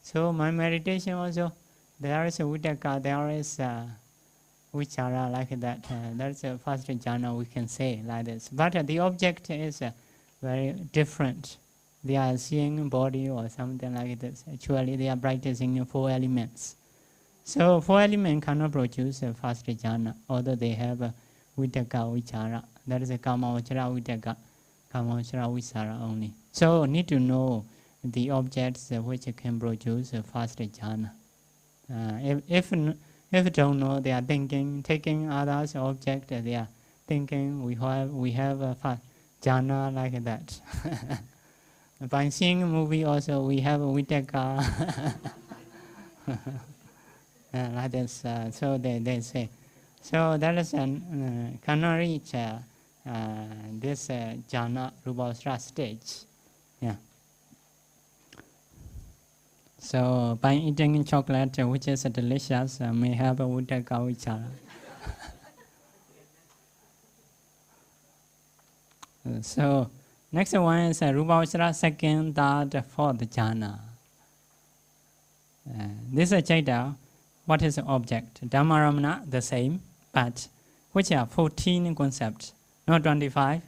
So my meditation also there is a vitaka, there is vichara like that. That's the first jhana we can say like this. But the object is very different. They are seeing body or something like this. Actually, they are practicing 4 elements. So 4 elements cannot produce a first jhana, although they have a vitaka, vichara. That is a kama, vachara, vitaka, kama, vachara, vichara only. So need to know the objects which can produce a first jhana. If don't know, they are thinking, taking others object, they are thinking we have a first jhana like that. By seeing a movie also we have a vitaka. Like this, so they say. So that is cannot reach this jhana rupasra stage. Yeah. So by eating chocolate, which is delicious, may have a vitaka vichara. So next one is rupavachara, second, third, fourth jhana. This is Chaita. what is the object? Dhammaramana, the same, but which are 14 concepts, not 25.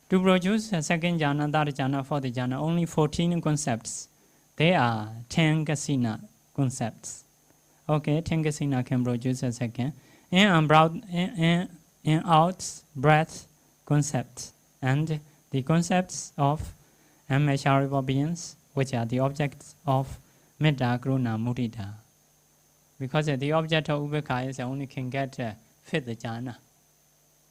To produce a second jhana, third jhana, fourth jhana, only 14 concepts. They are 10 kasina concepts. Okay, 10 kasina can produce a second. In and out breath concepts. And the concepts of immeasurable beings, which are the objects of Metta, Karuna, Mudita. Because the object of Upekkha is only can get fifth jhana.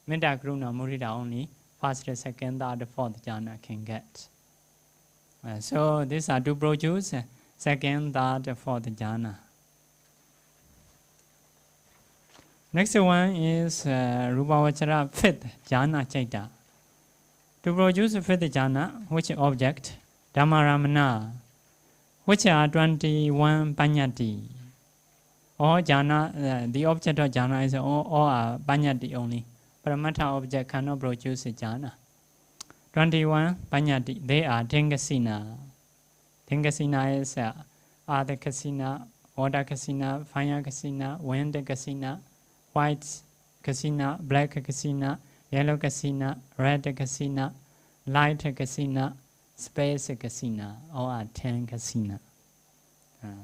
Metta, Karuna, Mudita only first, second, third, fourth jhana can get. So these are to produce second, third, fourth jhana. Next one is Rupavachara fifth jhana chaita. To produce fifth jhana, which object? Dhammaramana, which are 21 panyati. All jhana, the object of jhana is all are panyati only. Paramata object cannot produce jhana. 21 panyati, they are Tengasina. Tengasina is Adha Kasina, Water Kasina, Fire Kasina, Wind Kasina, White Kasina, Black Kasina, Yellow Kasina, Red Kasina, Light Kasina, Space Kasina, all are 10 Kasina.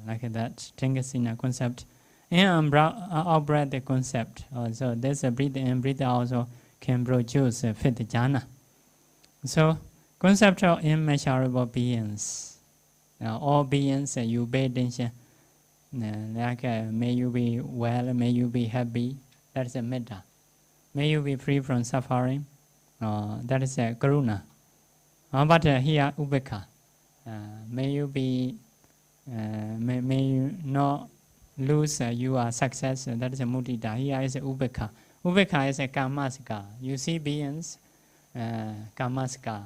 Like that, 10 Kasina concept. And out-breath concept. Also, there's a breathe in, breathe out also can produce a fifth jhana. So, concept of immeasurable beings. All beings, you pay attention. Like, may you be well, may you be happy. That is a metta. May you be free from suffering. That is a karuna. But here, upekkha. May you be, may you not lose your success. That is a mudita. Here is a upekkha. Upekkha is a karmasika. You see beings, karmasika.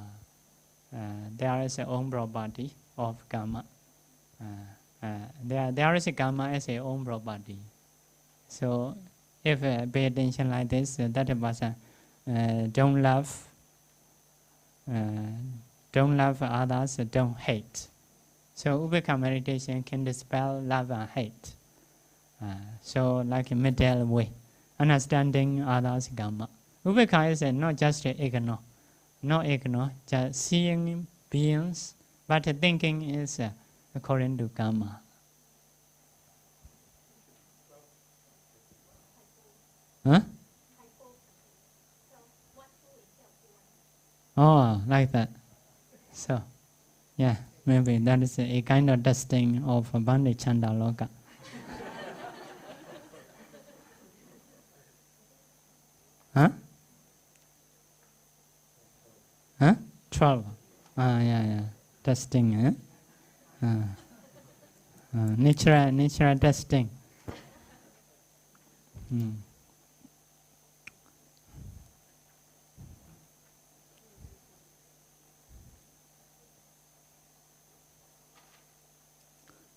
There is a own property of karma. There is a karma as a own property. So, if pay attention like this, that person don't love others, don't hate. So, upekkha meditation can dispel love and hate. So, like a middle way, understanding others' karma. Upekkha is not just ignore, not ignore, just seeing beings, but thinking is according to karma. Huh? Oh, like that. So, yeah, maybe that is a kind of testing of Bandhi Chanda Loka. Huh? Huh? 12. Yeah. Testing, natural testing.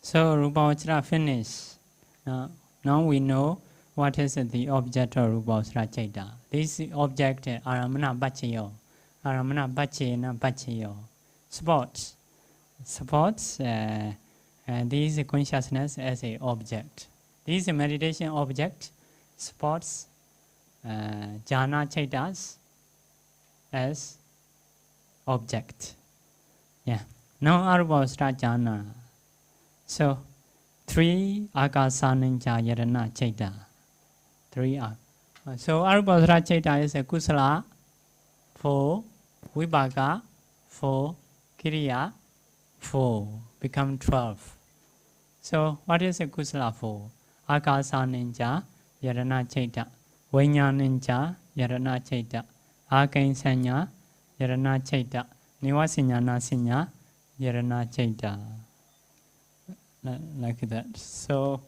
So, Rupavachara finished. Now we know what is the object of Rupavachara Chaita. This object Aramana Bhachayo. Aramana Bhachena Bhachayo. Supports these consciousness as a object. This meditation object supports jhana chaitas as object. Yeah. Now Arupavachara jhana. So 3 akasaninja yarana chaita. 3 So Arupavachara chaita is a kusala 4, vipaka 4, Kiriya 4, become 12. So what is a kusala 4? Akasa ninja, yarana chaita. Vanya ninja, yarana chaita. Akainsanya, yarana chaita. Nivasinya nasinya, yarana chaita. Like that. So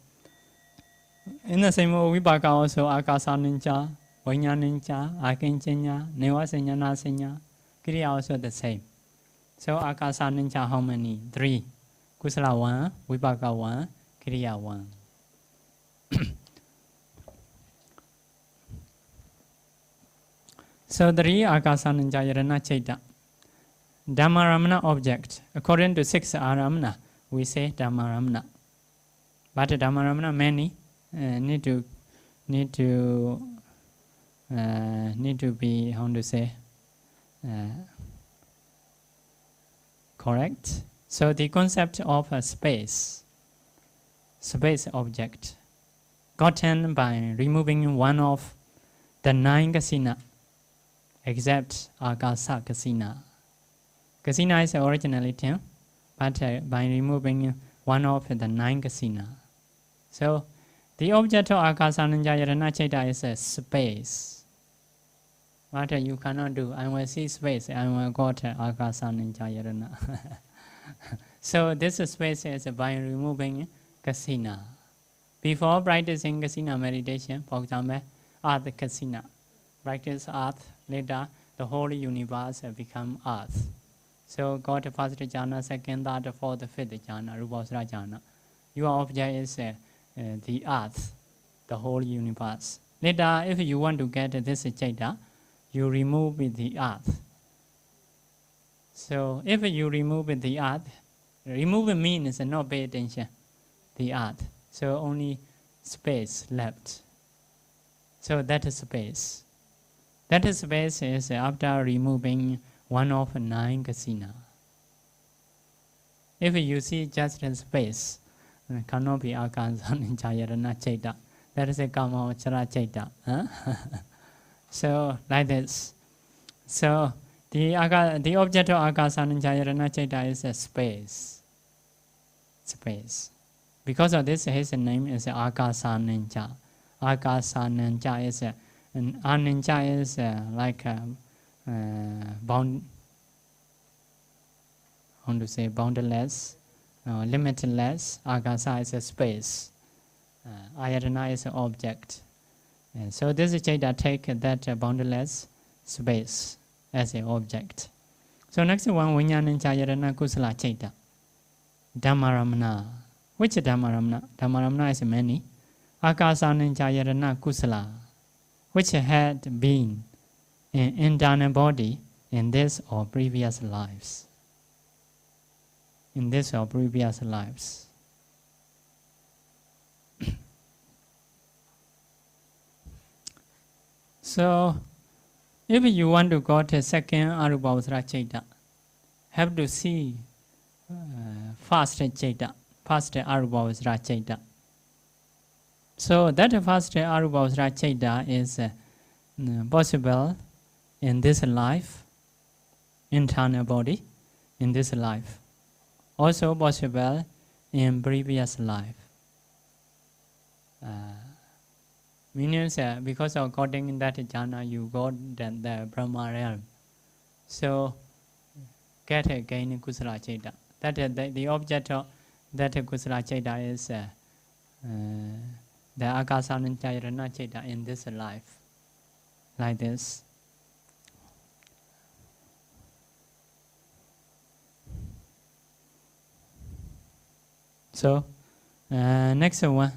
in the same way, vipaka also akasa ninja, vanya ninja, akainsanya, nivasinya nasinya. Kiriya also the same. So akasa ninja how many? 3. Kusala 1, vipaka 1, Kiriya 1. So 3 akasa ninja yarana chaita. Dhammaramana object. According to 6 aramana, we say Dhammaramana. But Dhammaramana many. need to be, how to say, correct. So the concept of a space object, gotten by removing one of the 9 kasina, except Akasa kasina. Kasina is originally 10, but by removing one of the 9 kasina. So the object of Akasananjayarana Chaita is a space. What you cannot do, I will see space, I will go to Akasananjayarana. So this space is by removing kasina. Before practicing kasina meditation, for example, earth kasina. Practice earth, later the whole universe become earth. So got the first jhana, second, third, fourth, fifth jhana, Rupasara jhana. Your object is the earth, the whole universe. Later, if you want to get this chaita, you remove the earth. So if you remove the earth, remove means not pay attention, the earth. So only space left. So that is space. That space is after removing one of 9 kasina. If you see just a space, it cannot be Akasananjayarana Chaita. That is a Kama Vachara Chaita. So like this. So the object of Akasananjayarana Chaita is a space. Space. Because of this, his name is Akasananja. Akasananja is Ananja is like boundless, limitless. Akasa is a space. Ayatana is an object. And so this chaita take that boundless space as an object. So next one, Vinyananja Yadana Kusala Chaita. Dhammaramana. Which Dhammaramana? Dhammaramana is many. Akasananja Yadana Kusala, which had been in internal body in this or previous lives. In this or previous lives. So, if you want to go to second Arubhavasara Chaita, have to see first Chaita, first Arubhavasara Chaita. So that first Arubhavasara Chaita is possible in this life, internal body, in this life. Also possible in previous life. Means because of according that jhana, you got the Brahma realm. So get again Kusala Chaita. That the object of that Kusala Chaita is the Akasananjayarana Chaita in this life. Like this. So next one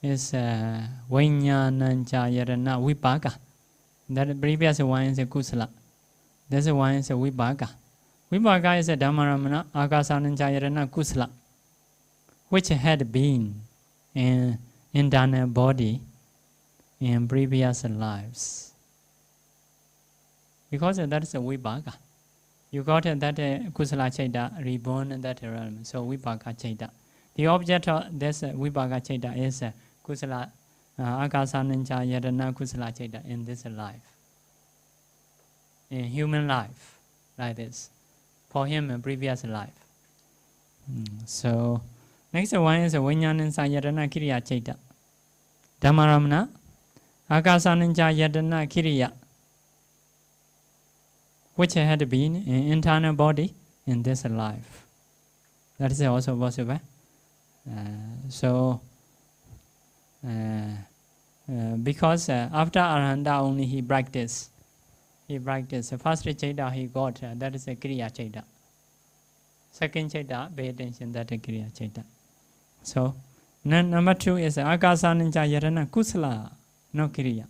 is Vinyananjayarana Vipaka. That previous one is Kusala. This one is Vipaka. Vipaka is a Dhammaramana Akasananjayarana Kusala, which had been in internal body in previous lives. Because that is a Vipaka. You got that Kusala Chaita reborn in that realm, so Vipaka Chaita. The object of this Vipaka Chaita is Kusala Akasananjayarana Kusala Chaita in this life. In human life, like this. For him, in previous life. So, next one is Vinyananjayarana Kiriya Chaita. Dhammaramana Akasananjayarana Kiriya, which had been in internal body in this life. That is also possible. Because after Arahanta only he practiced. He practiced. The first chaita he got, that is a Kriya Chaita. Second chaita, pay attention, that is Kriya Chaita. So, number 2 is Akasananjayarana Kusala, no Kriya.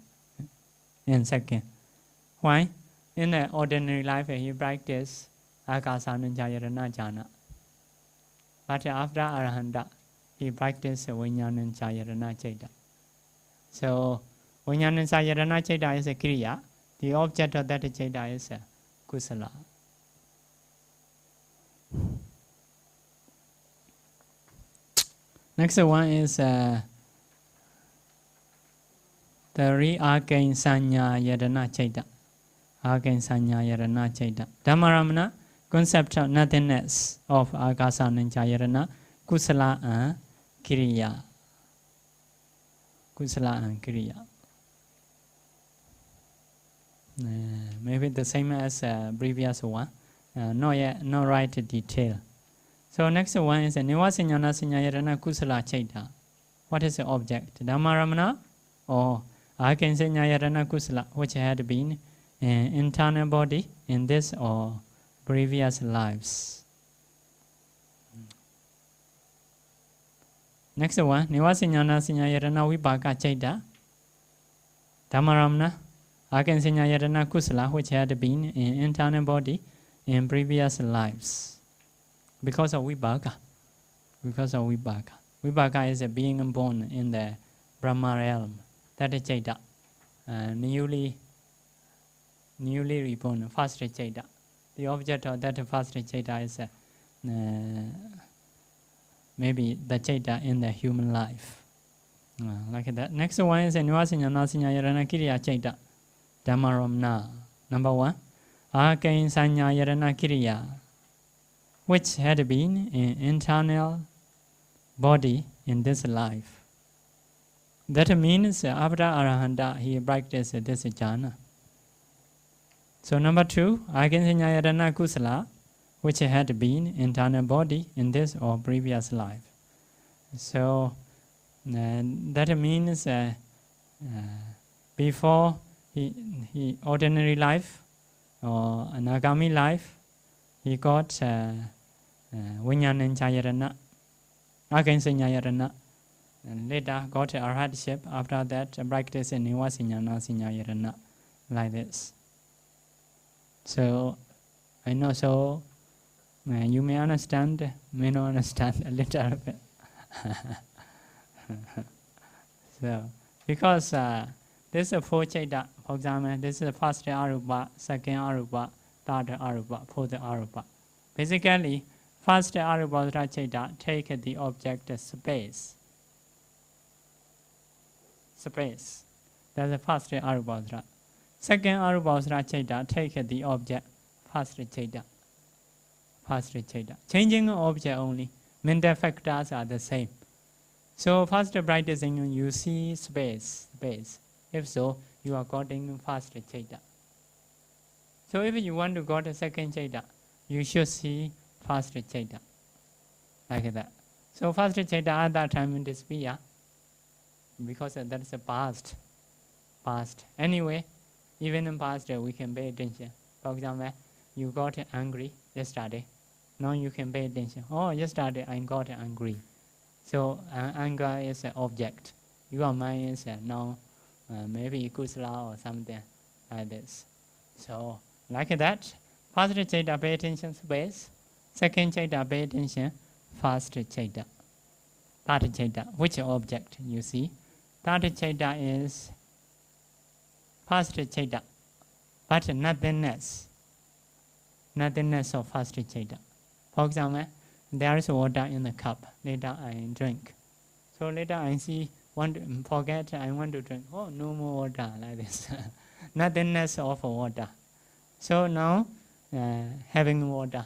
In second. Why? In the ordinary life he practiced Akasananjayarana jhana. But after Arahanta, he practiced Vijnana Chayarana Chaita. So Vijnana Chayarana Chaita is a Kriya. The object of that Chaita is Kusala. Next one is the Re-Again Sanya Yadana Chaita. Again Sanya Yadana Chaita. Dhammaramana, concept of nothingness of Agasa Nanchayarana, Kusala and Kriya. Kusala and Kriya. Maybe the same as previous one. Not right detail. So next one is Nivasinyana Sinyayarana Kusala Chaita. What is the object? Dhammaramana or Akinsanyayarana Kusala, which had been an internal body in this or previous lives. Next one, Nivasinyana Sinyayarana Vibhaka Chaita. Dhammaramana Akinsanyayarana Kusala, which had been an internal body in previous lives. Because of Vibhaka. Because of Vibhaka. Vibhaka is a being born in the Brahma realm. That is Chaita. Newly reborn, first Chaita. The object of that first Chaita is maybe the Chaita in the human life. Like that. Next one is Nivasinyana Sinyayarana Kiriya Chaita. Dhammaramana. Number one. Again Sanyayarana Kiriya, which had been an internal body in this life. That means after Arahanta, he practiced this jhana. So number two, Agansanyayarana Kusala, which had been internal body in this or previous life. So that means before he ordinary life or Anagami life, he got Vijnana Chayarana, Agansanyayarana, and later got a arhatship. After that, practice Nivasinyana Sinyayarana, like this. So, I know, so you may understand, may not understand a little bit. So, because this is four Chaita, for example, this is the first Arupa, second Arupa, third Arupa, fourth Arupa. Basically, first Arupa Chaita take the object space. Space. That's the first Arubhasra. Second Arubhasra Chaita take the object, first Chaita. First Chaita. Changing object only. Mental factors are the same. So first practicing, you see space. If so, you are getting first Chaita. So if you want to go to second Chaita, you should see first Chaita. Like that. So first Chaita at that time will disappear. Because that is a past. Anyway, even in past we can pay attention. For example, you got angry yesterday. Now you can pay attention. Oh, yesterday I got angry. So anger is an object. Your mind is now maybe kusala or something like this. So like that, first Chaita pay attention space. Second Chaita pay attention first Chaita. Third Chaita, which object you see? Third Chaita is first Chaita, but nothingness. Nothingness of first Chaita. For example, there is water in the cup. Later I drink. So later I see, forget I want to drink. Oh, no more water, like this. Nothingness of water. So now having water.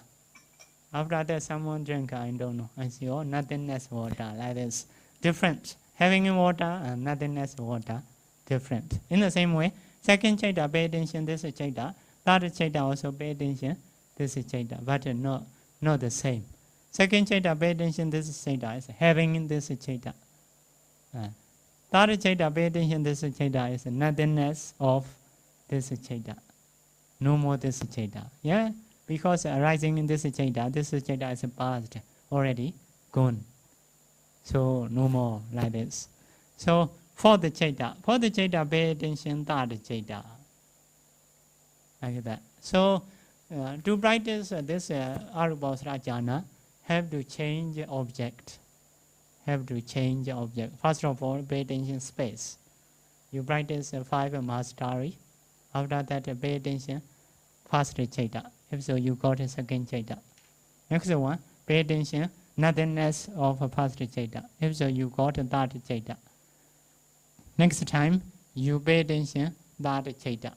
After that someone drink, I don't know. I see, oh, nothingness water, like this. Different. Having water and nothingness water, different. In the same way, second Chaita pay attention, this is Chaita. Third Chaita also pay attention, this is Chaita, but not the same. Second Chaita pay attention, this is Chaita, is having this is Chaita. Third Chaita pay attention, this is Chaita, is nothingness of this is Chaita. No more this is Chaita. Yeah? Because arising in this is Chaita is past, already gone. So no more like this. So fourth Chaita pay attention, third Chaita. Like that. So to practice this Arubhasra jhana, have to change object. have to change object. First of all, pay attention space. You practice 5 mastery. After that, pay attention first chaita. If so, you got a second chaita. Next one, pay attention nothingness of first chaita. If so, you got a third chaita. Next time, you pay attention third chaita.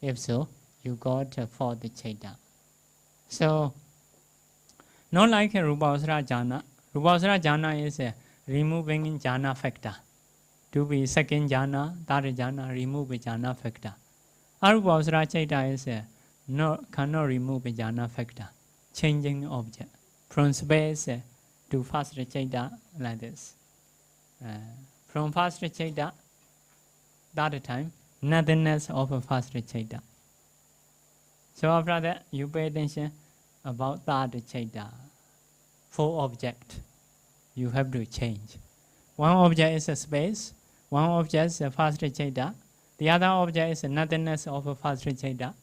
If so, you got a fourth chaita. So, not like a Rupavasara jhana. Rupavasara jhana is removing jhana factor. To be second jhana, third jhana, remove jhana factor. Arupavasara chaita is cannot remove jhana factor. Changing object from space to first chaita like this. From first chaita, third time, nothingness of first chaita. So after that, you pay attention about third chaita. 4 objects you have to change. One object is a space, one object is a first chaita, the other object is nothingness of a first chaita,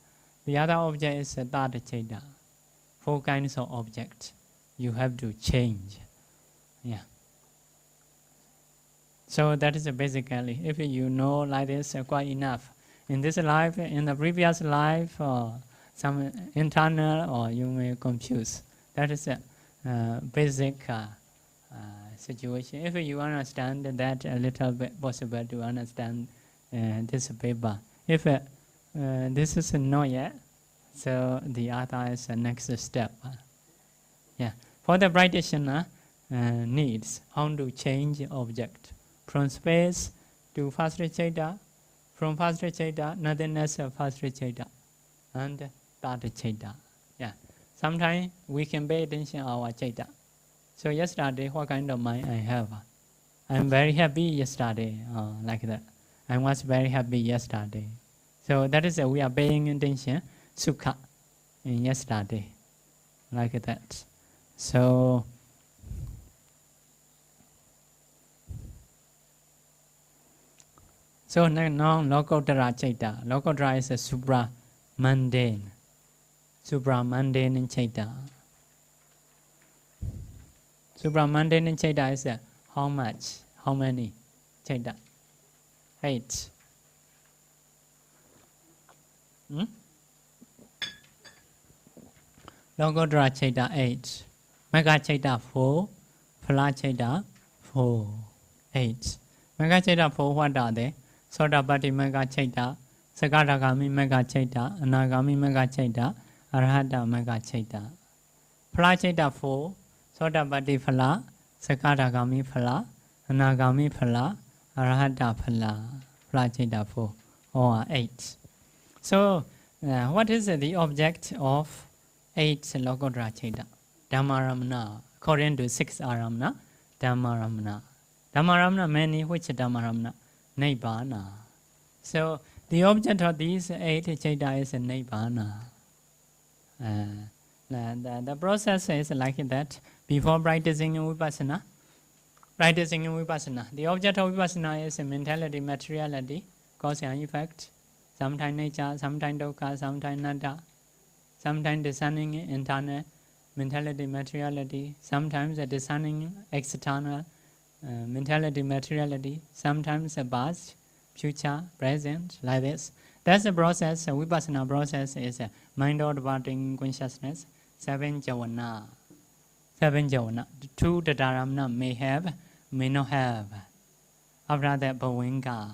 the other object is a third chaita. 4 kinds of objects you have to change. Yeah. So that is basically, if you know like this, quite enough. In this life, in the previous life, or some internal, or you may confuse. That is a basic situation. If you understand that a little bit, possible to understand this paper. If this is not yet, so the other is the next step. Yeah. For the practitioner needs how to change object from space to first chaita, from first chaita nothingness of first chaita, and third chaita. Yeah. Sometimes we can pay attention to our chaita. So yesterday, what kind of mind I have? I'm very happy yesterday, like that. I was very happy yesterday. So that is we are paying attention sukha in yesterday, like that. So now Lokottara chaita. Lokottara is a supra mundane chaita. Supramundane chaita is how much? How many chaita? 8. Lokottara chaita 8. Magga chaita 4. Phala chaita 4. 8. Magga chaita 4 what are they? Sotapatti Magga chaita, Sakadagami Magga chaita, Anagami Magga chaita, Arahata Magga chaita. Phala chaita 4. Sotapatti phala, Sakadagami phala, Anagami phala, Arahata phala. Phala chaita 4 or 8. So, what is the object of 8 Lokottara chaita? Dhammaramana. According to 6 aramana, Dhammaramana. Dhammaramana many which Dhammaramana? Nibbana. So, the object of these 8 chaita is Nibbana. The process is like that. Before practicing vipassana, the object of vipassana is mentality, materiality, cause and effect, sometimes nature, sometimes dukkha, sometimes nada, sometimes discerning internal mentality, materiality, sometimes discerning external mentality, materiality, sometimes past, future, present, like this. That's the process. Vipassana process is mind-departing consciousness, 7 jhana. 7 jhana. 2 tadaramana may have, may not have. After that, bhavinga.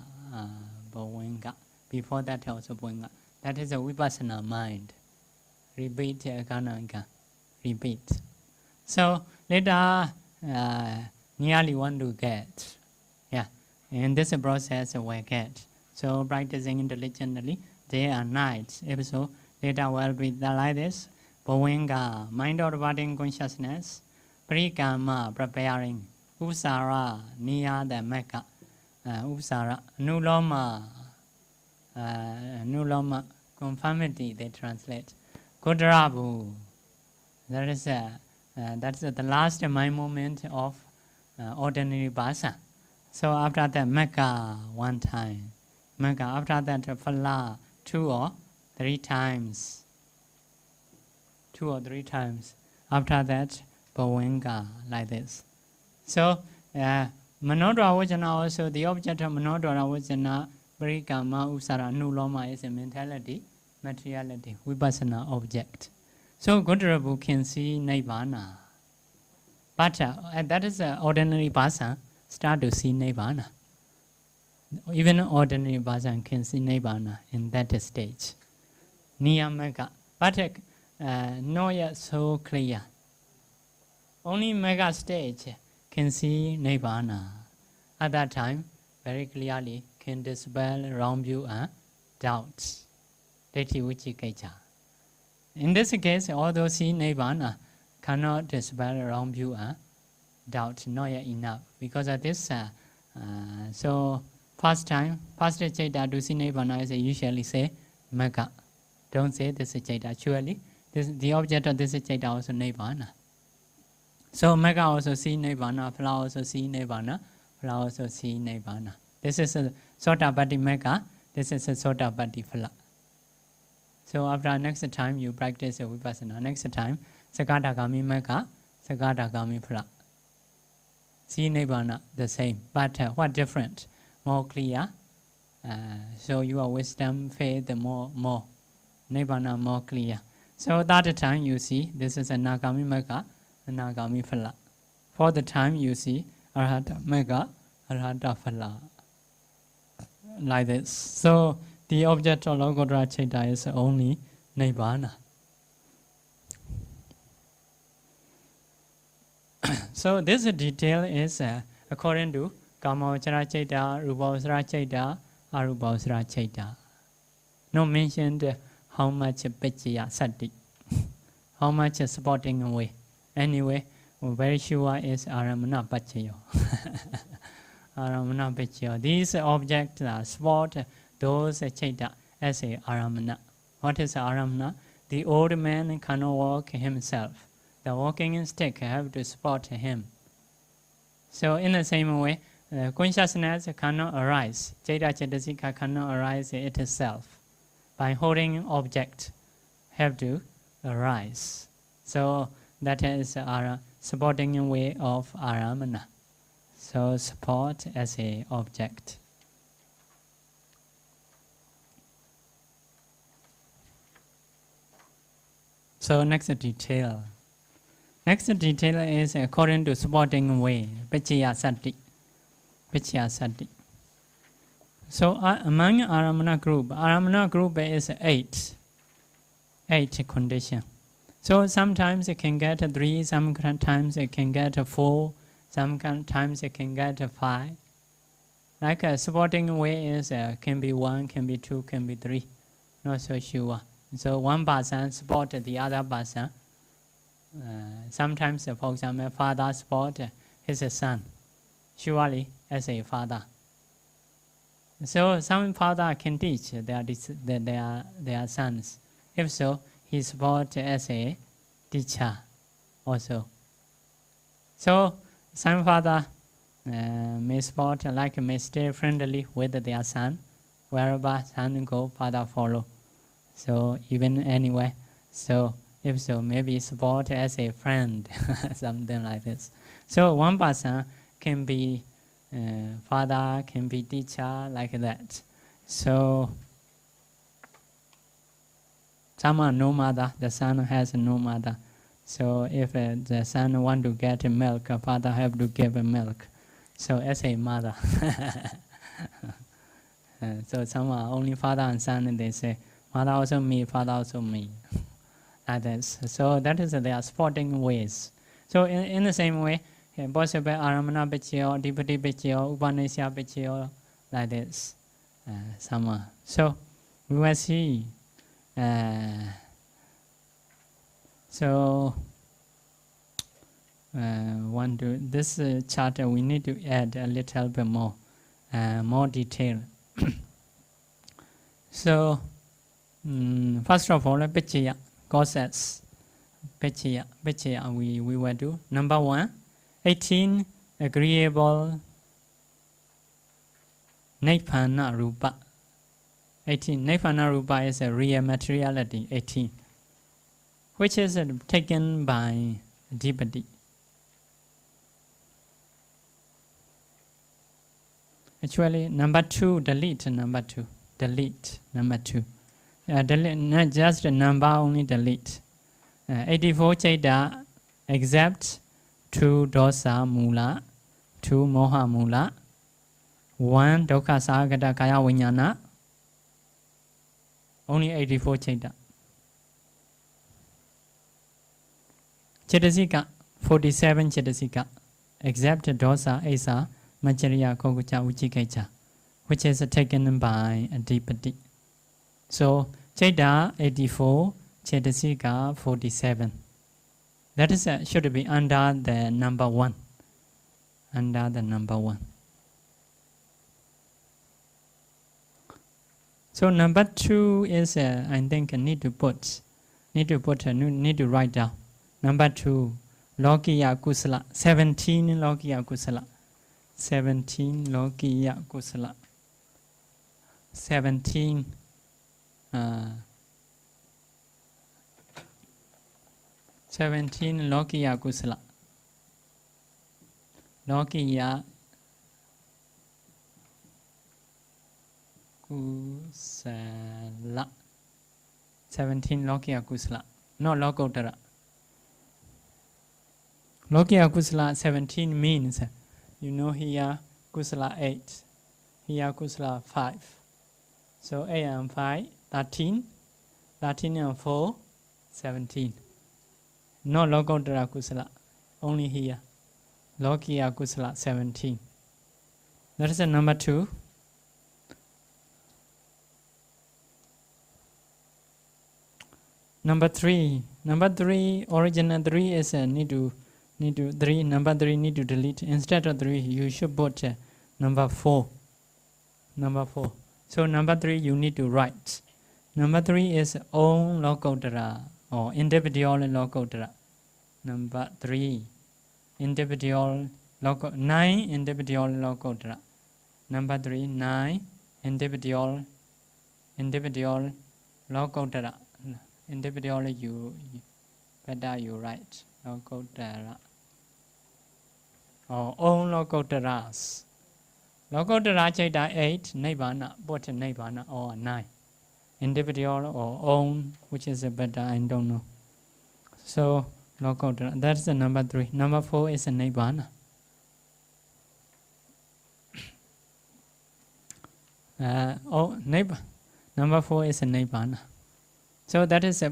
Before that also bhavinga. That is a vipassana mind. Repeat, again. Repeat. So later, nearly want to get. Yeah. In this process, we get. So practicing intelligently, day and night. If so, later will be like this. Bhavinga, mind-departing consciousness. Parikama, preparing. Upsara, near the Mecca. Upsara, nuloma. Nuloma, conformity, they translate. Kudrabu. That's the last mind moment of ordinary basa. So after that, Mecca, 1 time. Mecca, after that, Phala, 2 or 3 times. 2 or 3 times. After that, Bhavinga, like this. So Manodra Vajana also, the object of Manodra Vajana, Parikama, Usara, Nuloma is a mentality, materiality, Vipassana object. So Godrabu can see Nirvana. But that is an ordinary person, start to see Nirvana. Even an ordinary person can see Nirvana in that stage. Niyamaka. But not yet so clear. Only mega stage can see Nirvana. At that time, very clearly can dispel wrong view and doubts. In this case, although see Nirvana cannot dispel wrong view and doubt, not yet enough. Because of this, so first Chaita to see Nirvana is usually say Mega. Don't say this is Chaita. Actually, the object of this Chaita also Nirvana. So Mega also see Nirvana, flower also see Nirvana, flower also see Nirvana. This is a Sotapatti Mega, this is a Sotapatti Phala. So after next time you practice Vipassana, next time Sakadagami Mega, Sakadagami Phala. See Nirvana the same, but what different? More clear. So your wisdom, faith, more. Nirvana more clear. So that time you see, this is a Nagami Mega, Nagami Phala. For the time you see Arhata Mega, Arhata Phala. Like this. So the object of Lokottara Chaita is only Nibbana. So this detail is according to Kamavachara Chaita, Rupavachara Chaita, Arupavachara Chaita. No mentioned how much Pechaya Sati, how much supporting away. Anyway, we're very sure is Aramana Pachayo. Aramana Pachayo. These objects are support those Chaita as a Aramana. What is Aramana? The old man cannot walk himself. The walking stick have to support him. So in the same way, consciousness cannot arise. Chaita Chaitasika cannot arise itself. By holding object, have to arise. So that is our supporting way of Aramana. So support as a object. So next detail. Next detail is according to supporting way, Pechaya Sati. Pechaya Sati. So among Aramana group is 8 conditions. So sometimes it can get 3, sometimes it can get 4, sometimes it can get 5. Like a supporting way is can be 1, can be 2, can be 3. Not so sure. So one person support the other person. Sometimes, for example, father support his son, surely as a father. So some father can teach their sons. If so, he support as a teacher also. So some father may support may stay friendly with their son. Wherever son go, father follow. So even anyway, so if so, maybe support as a friend, something like this. So one person can be father, can be teacher, like that. So some are no mother, the son has no mother. So if the son want to get milk, father have to give milk. So as a mother. So some are only father and son, and they say, mother also me, father also me. Like this. So that is their supporting ways. So in the same way, possible Aramana Pechaya, Dipati Pechaya, Upanishya Pechaya, like this. Some are. So we will see. So this chapter we need to add a little bit more detail. So first of all, Pechaya, causes. Pechaya we will do. Number 1, 18 agreeable Nibbana Rupa. 18. Nibbana Rupa is a real materiality, 18, which is taken by Dipati. Actually, number 2, delete number 2. Delete number 2. Delete, not just the number, only delete. 84 Chaita, except 2 dosa mula, 2 moha mula, 1 dokha sagata kaya vinyana, only 84 Chaita. Chetasika, 47 Chetasika, except dosa esa Majariya Kogucha Uchikecha, which is taken by Adipati. So, Chaita 84, Chetasika 47. That is should be under the number 1. Under the number 1. So number 2 is I think need to write down. Number 2, Lokiya Kusala, 17 Lokiya Kusala. 17 Lokiya Kusala. 17 17 Lokiya Kusala. Lokiya Kusala. 17 Lokiya Kusala. No Lokotara. Lokiya Kusala 17 means, you know, here Kusala 8, here Kusala 5. So 8 and 5, 13, 13 and 4, 17. No Lokotara Kusala, only here. Lokiya Kusala 17. That is the number 2. Number 3. Number 3, original 3 is need to 3. Number 3 need to delete. Instead of 3, you should put number 4. Number 4. So number 3 you need to write. Number 3 is own Lokotara or individual Lokotara. Number 3, individual Lokotara. 9 individual Lokotara. Number 3, 9 individual Lokotara. Individual you better you write Lokotara. Or own Lokotaras. Lokotara Chaita 8, Nibbana, both Nibbana or 9. Individual or own, which is better, I don't know. So, Lokotara, that's the number 3. Number 4 is a Nibbana. Number 4 is a Nibbana. So that is a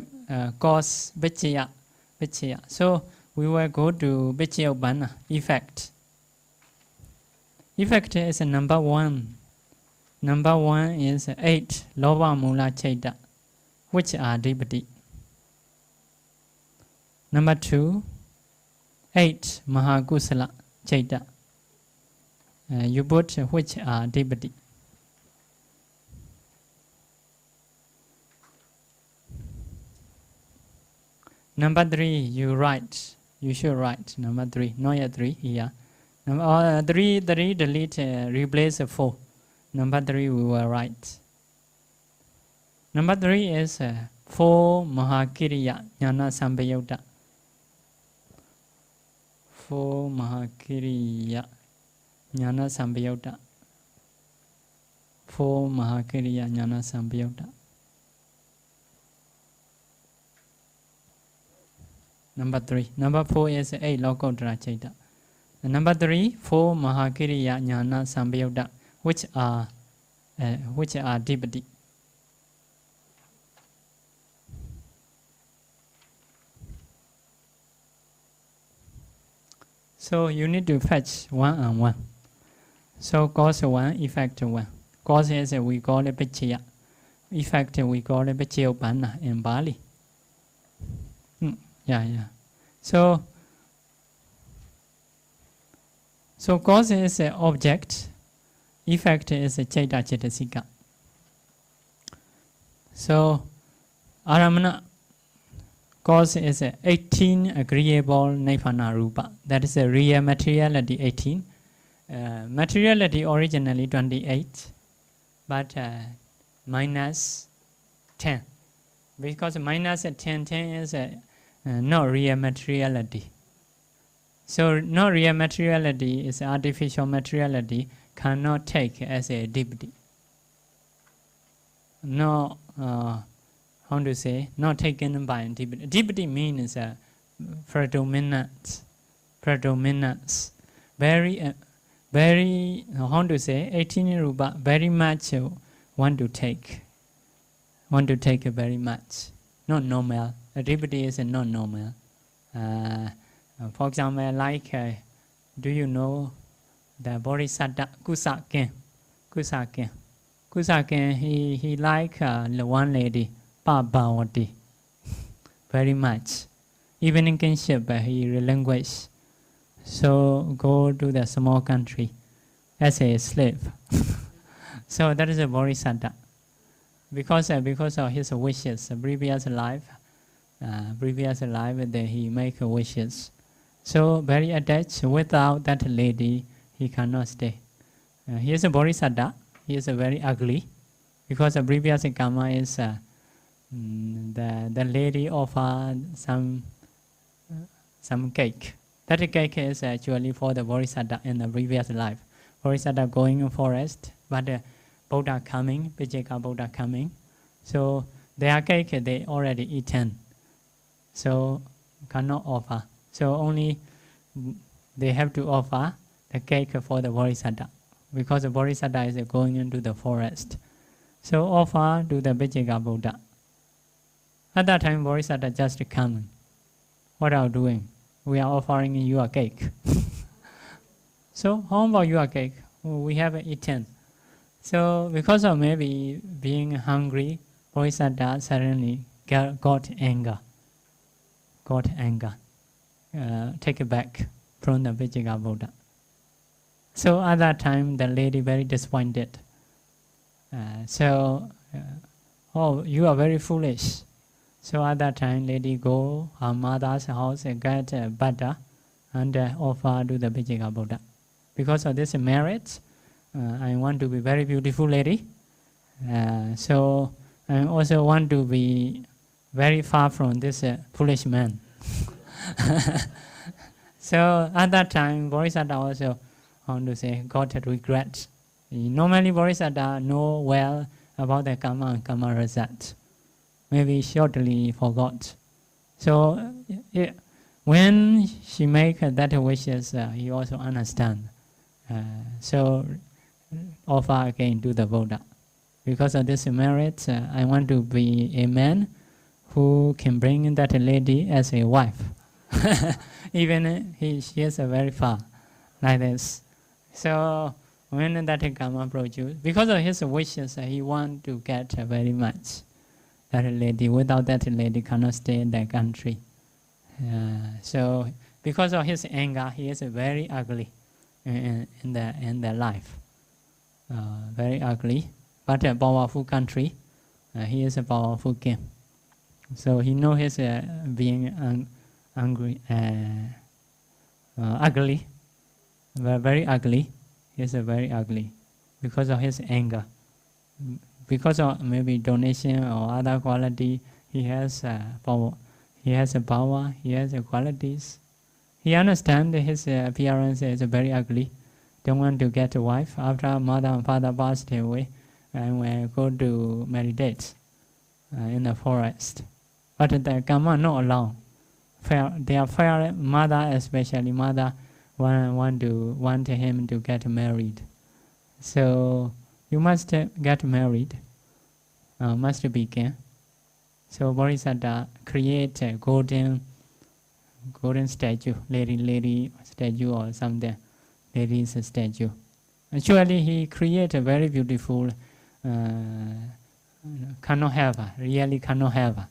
cause, Vichaya. So, we will go to Vichaya effect. Effect is a number 1. Number 1 is 8 Loba Mula Chaita, which are Dipati. Number 2, 8 Mahakusala Chaita. You put which are Dipati. Number 3, you should write number 3, not yet 3 here. Number 3 delete, replace 4. Number 3 we will write. Number 3 is 4 Mahakiriya Jnana Sambhayutta. 4 Mahakiriya Jnana Sambhayutta. 4 Mahakiriya Jnana Sambhayutta. Number 3. Number 4 is 8 Lokotara Chaita. Number 3, 4 Mahakiriya Jnana Sambhayutta, which are Dipati. So you need to fetch 1 and 1. So cause 1, effect 1. Cause is we call it Vichaya. Effect we call it Vichaya in Bali. Yeah. So cause is an object, effect is a Chaita Chetasika. So Aramana, cause is 18 agreeable Nipana Rupa. That is a real materiality 18. Materiality originally 28, but minus 10. Because minus 10 is no real materiality. So no real materiality is artificial materiality. cannot take as a deputy. No, how to say, not taken by a deputy. Deputy means predominance. Predominance. Very, how to say, 18 rupa, very much want to take. Want to take very much. Not normal. A deputy is not normal. For example, like, do you know the Bodhisattva Kusaken? Kusaken. Kusaken, he like the one lady, Pa-Auk, very much. Even in kinship, he relinquished. So go to the small country as a slave. So that is a Bodhisattva. Because of his wishes, previous life, that he make wishes. So very attached. Without that lady, he cannot stay. He is a Bodhisattva. He is very ugly, because the previous karma is the lady offered some cake. That cake is actually for the Bodhisattva in the previous life. Bodhisattva going in forest, but Buddha coming, Vijayaka Buddha coming. So their cake they already eaten. So cannot offer. So only they have to offer the cake for the Bodhisattva, because the Bodhisattva is going into the forest. So offer to the Vijayaka Buddha. At that time, Bodhisattva just coming. What are you doing? We are offering you a cake. So how about your cake? We haven't eaten. So because of maybe being hungry, Bodhisattva suddenly got anger. Got anger. Take it back from the Vijayaka Buddha. So at that time, the lady very disappointed. Oh, you are very foolish. So at that time, lady go her mother's house and get butter and offer to the Vijayaka Buddha. Because of this marriage, I want to be very beautiful lady. So I also want to be very far from this foolish man. So at that time, Bodhisattva also, how to say, got regret. Normally, Bodhisattva know well about the karma and karma result. Maybe shortly forgot. So when she make that wishes, he also understand. So offer again to the Buddha. Because of this merit, I want to be a man who can bring that lady as a wife. Even she is very far, like this. So when that karma produced, because of his wishes, he want to get very much. That lady, without that lady, cannot stay in the country. So because of his anger, he is very ugly in the life. Very ugly, but a powerful country. He is a powerful king. So he knows his being angry, ugly, very ugly. He is very ugly because of his anger. Because of maybe donation or other quality, he has power. He has a power. He has qualities. He understands his appearance is very ugly. Don't want to get a wife. After mother and father passed away, and we go to meditate in the forest. But the karma not allow. Their fair mother, especially mother, want him to get married. So you must get married. Must begin. So Bodhisattva create a golden statue, lady statue or something. Lady's statue. Actually, he create a very beautiful. Cannot have really cannot have.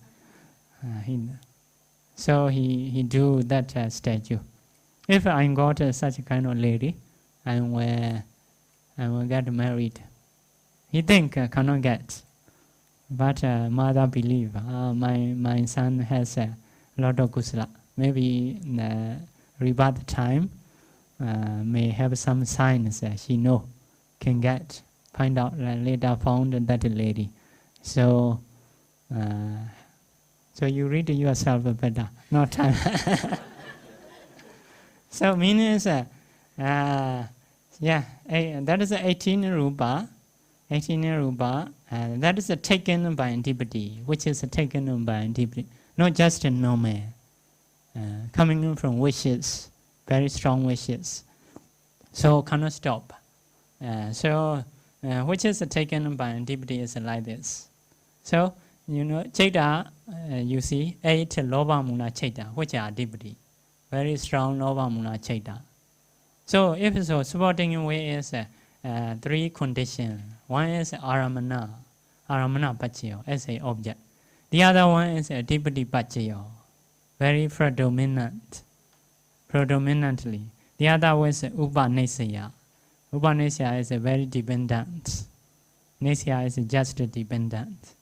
So he do that statue. If I got such a kind of lady, I will get married. He think cannot get, but mother believe my son has a lot of kusala. Maybe in the rebirth time may have some signs she know can get. Find out later found that lady. So you read yourself better. No time. So meaning is Yeah, that is 18 rupa. 18 rupa, that is taken by antipathy, which is taken by antipathy, not just a normal, coming from wishes, very strong wishes. So cannot stop. Which is taken by antipathy is like this. So, Chaita, you see, 8 Loba Mula Chaita, which are antipathy. Very strong Loba Mula Chaita. So, if so, supporting way is 3 conditions. One is Aramana Pachayo, as a object. The other one is Adipati Pachayo, very predominantly. The other one is Upanisaya. Upanisaya is very dependent. Nisya is just dependent.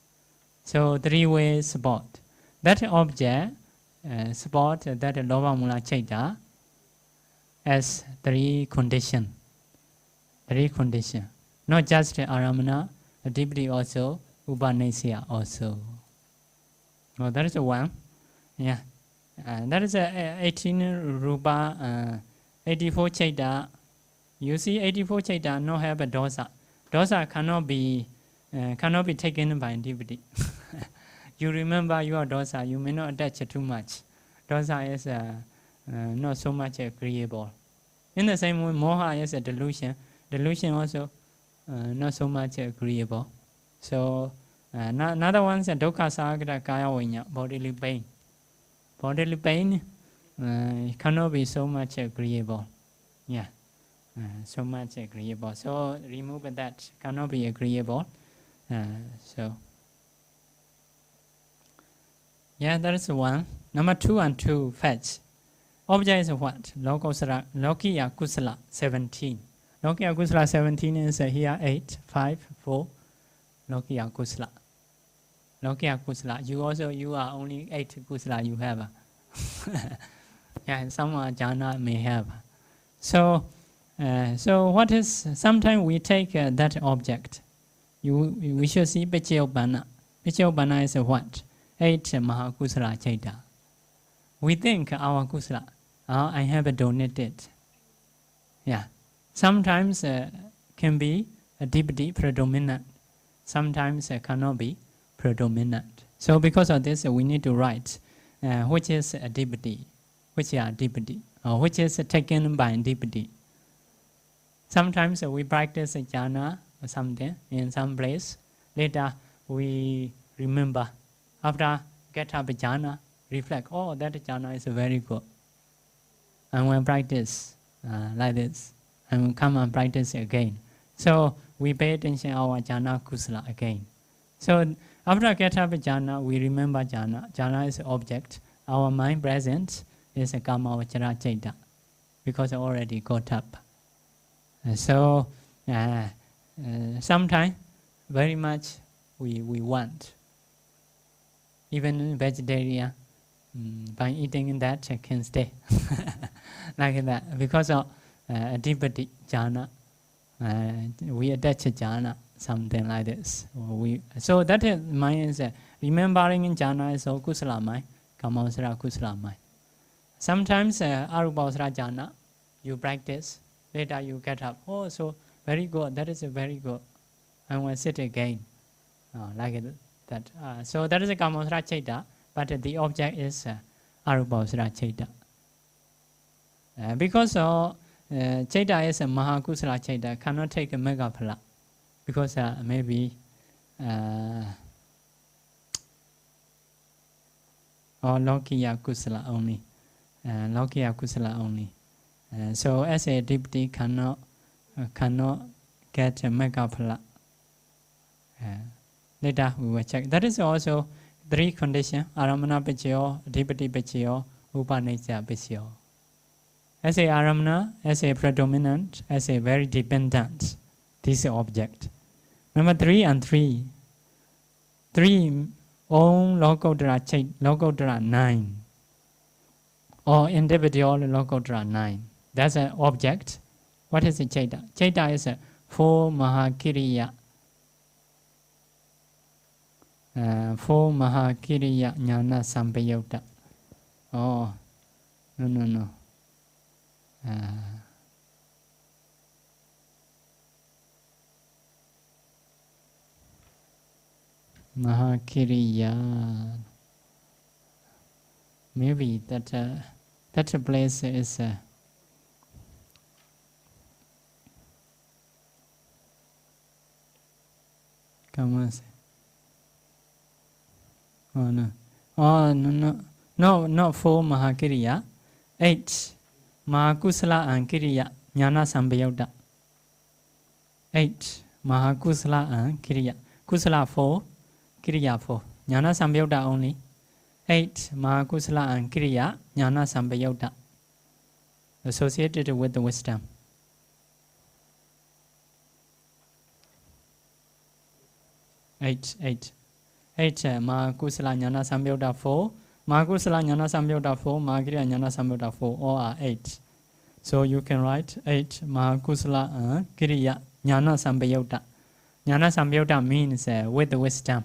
So 3 ways support. That object support that Loba Mula Chaita as 3 conditions. 3 conditions. Not just Aramana, Adipati also, Upanisya also. Oh, that is one. Yeah. That is 18 Rupa, 84 Chaita. You see 84 Chaita no have a dosa. Dosa cannot be taken by antipathy. You remember your dosa, you may not attach too much. Dosa is not so much agreeable. In the same way, moha is a delusion. Delusion also not so much agreeable. So another one is dukkha sagata kaya vinya, bodily pain. Bodily pain cannot be so much agreeable. Yeah, so much agreeable. So remove that, cannot be agreeable. So yeah, that is one. Number 2 and 2 fetch. Object is what? Lokiya Kusala 17. Lokiya Kusala 17 is here 8, 5, 4. Lokiya Kusala. Lokiya Kusala. You are only 8 Kusala you have. Yeah, some jhana may have. So what is, sometimes we take that object. We should see Pachayopanna. Pachayopanna is what? 8 Mahakusala Chaita. We think our kusala, I have donated. Yeah. Sometimes can be a adipati predominant. Sometimes cannot be predominant. So because of this, we need to write which is adipati, which are adipati, or which is taken by adipati. Sometimes we practice jhana or something in some place. Later we remember. After get up jhana, reflect, oh, that jhana is very good. And we practice like this, and we come and practice again. So we pay attention to our jhana kusala again. So after get up jhana, we remember jhana. Jhana is object. Our mind present is a kama vachara chaita, because already got up. So sometimes very much we want. Even vegetarian, by eating that can stay like that, because of adipati jhana. We attach jhana, something like this. So that is mind is remembering in jhana is all kusala mind, kamavasara kusala mind. Sometimes arupavasara jhana, you practice, later you get up, oh, so very good, that is very good. I want to sit again, like that. So that is a kamavasara chaita, but the object is arupavasara chaita. Because chaita is a mahakusala chaita, cannot take a megaphala, because maybe or lokiya kusala only. Lokiya kusala only. So as a adipati cannot get a megaphala. Later we will check. That is also 3 conditions: aramana pachayo, adipati pachayo, upanisya pachayo. As a aramana, as a predominant, as a very dependent, this object. Number 3 and 3. 3 own lokodara 9. Or individual lokodara 9. That's an object. What is a chaita? Chaita is a 4 mahakiriya. 4 mahakiriya jnana sampayutta. Oh, no. Mahakiriya. Maybe that place is come on. Oh no. Oh no, not 4 Mahakiriya. 8 Mahakusala and Kiriya Jnana Sambayodha. 8 Mahakusala and Kiriya. Kusala 4, Kiriya 4. Jnana Sambayodha only. 8 Mahakusala and Kiriya Jnana Sambayodha. Associated with the wisdom. 8 Mahakusala Jnana Sambayodha 4. Mahakusala Jnana Sambayodha 4. Mahakiriya Jnana Sambayodha 4. All are 8. So you can write 8 Mahakusala and Kiriya Jnana Sambayodha. Jnana Sambayodha means with the wisdom.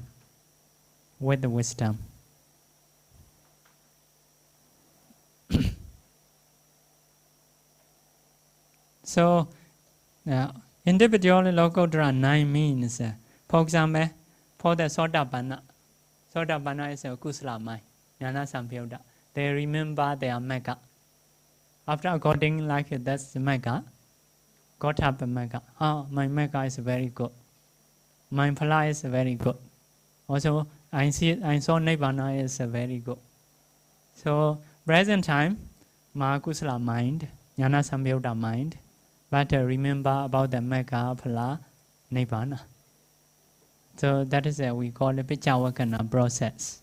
With the wisdom. So, individually Lokottara 9 means, for example, for the Sotapanna. Sotapanna is a Kusala mind, Jnana Sambayodha. They remember their Megha. After according like that's the Megha, got up a Megha. Oh, my Megha is very good. My Phala is very good. Also, I saw Nibbana is very good. So, present time, Mahakusala mind, Jnana Sambayodha mind, but remember about the Megha, Phala, Nibbana. So that is we call it Pichavakana process.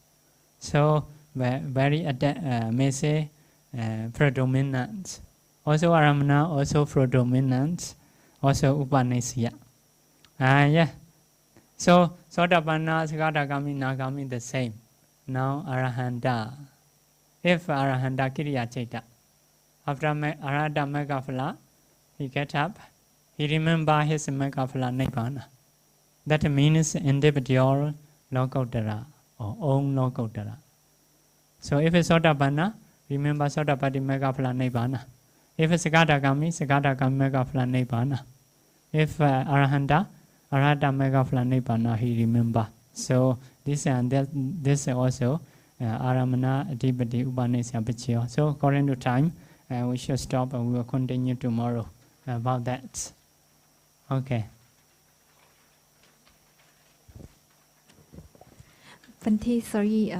So very may say predominant. Also Aramana, also predominant, also Upanishya. Yeah. So Sotapanna, Sakadagami, Nagami the same. Now Arahanta. If Arahanta Kiriya Chaita. After Arahanta Megaphala, he get up, he remember his Megaphala Nibbana. That means individual Lokottara or own Lokottara. So if it's Sotapanna, remember Sotapatti Megaphala Nibbana. If it's Sakadagami, Sakadagami Megaphala Nibbana. If Arahanta, Arahanta Megaphala Nibbana, he remember. So this and that, this also Aramana Adhipati Upanishya Pichyo. So according to time, we should stop and we will continue tomorrow about that. Okay. Bhante, sorry,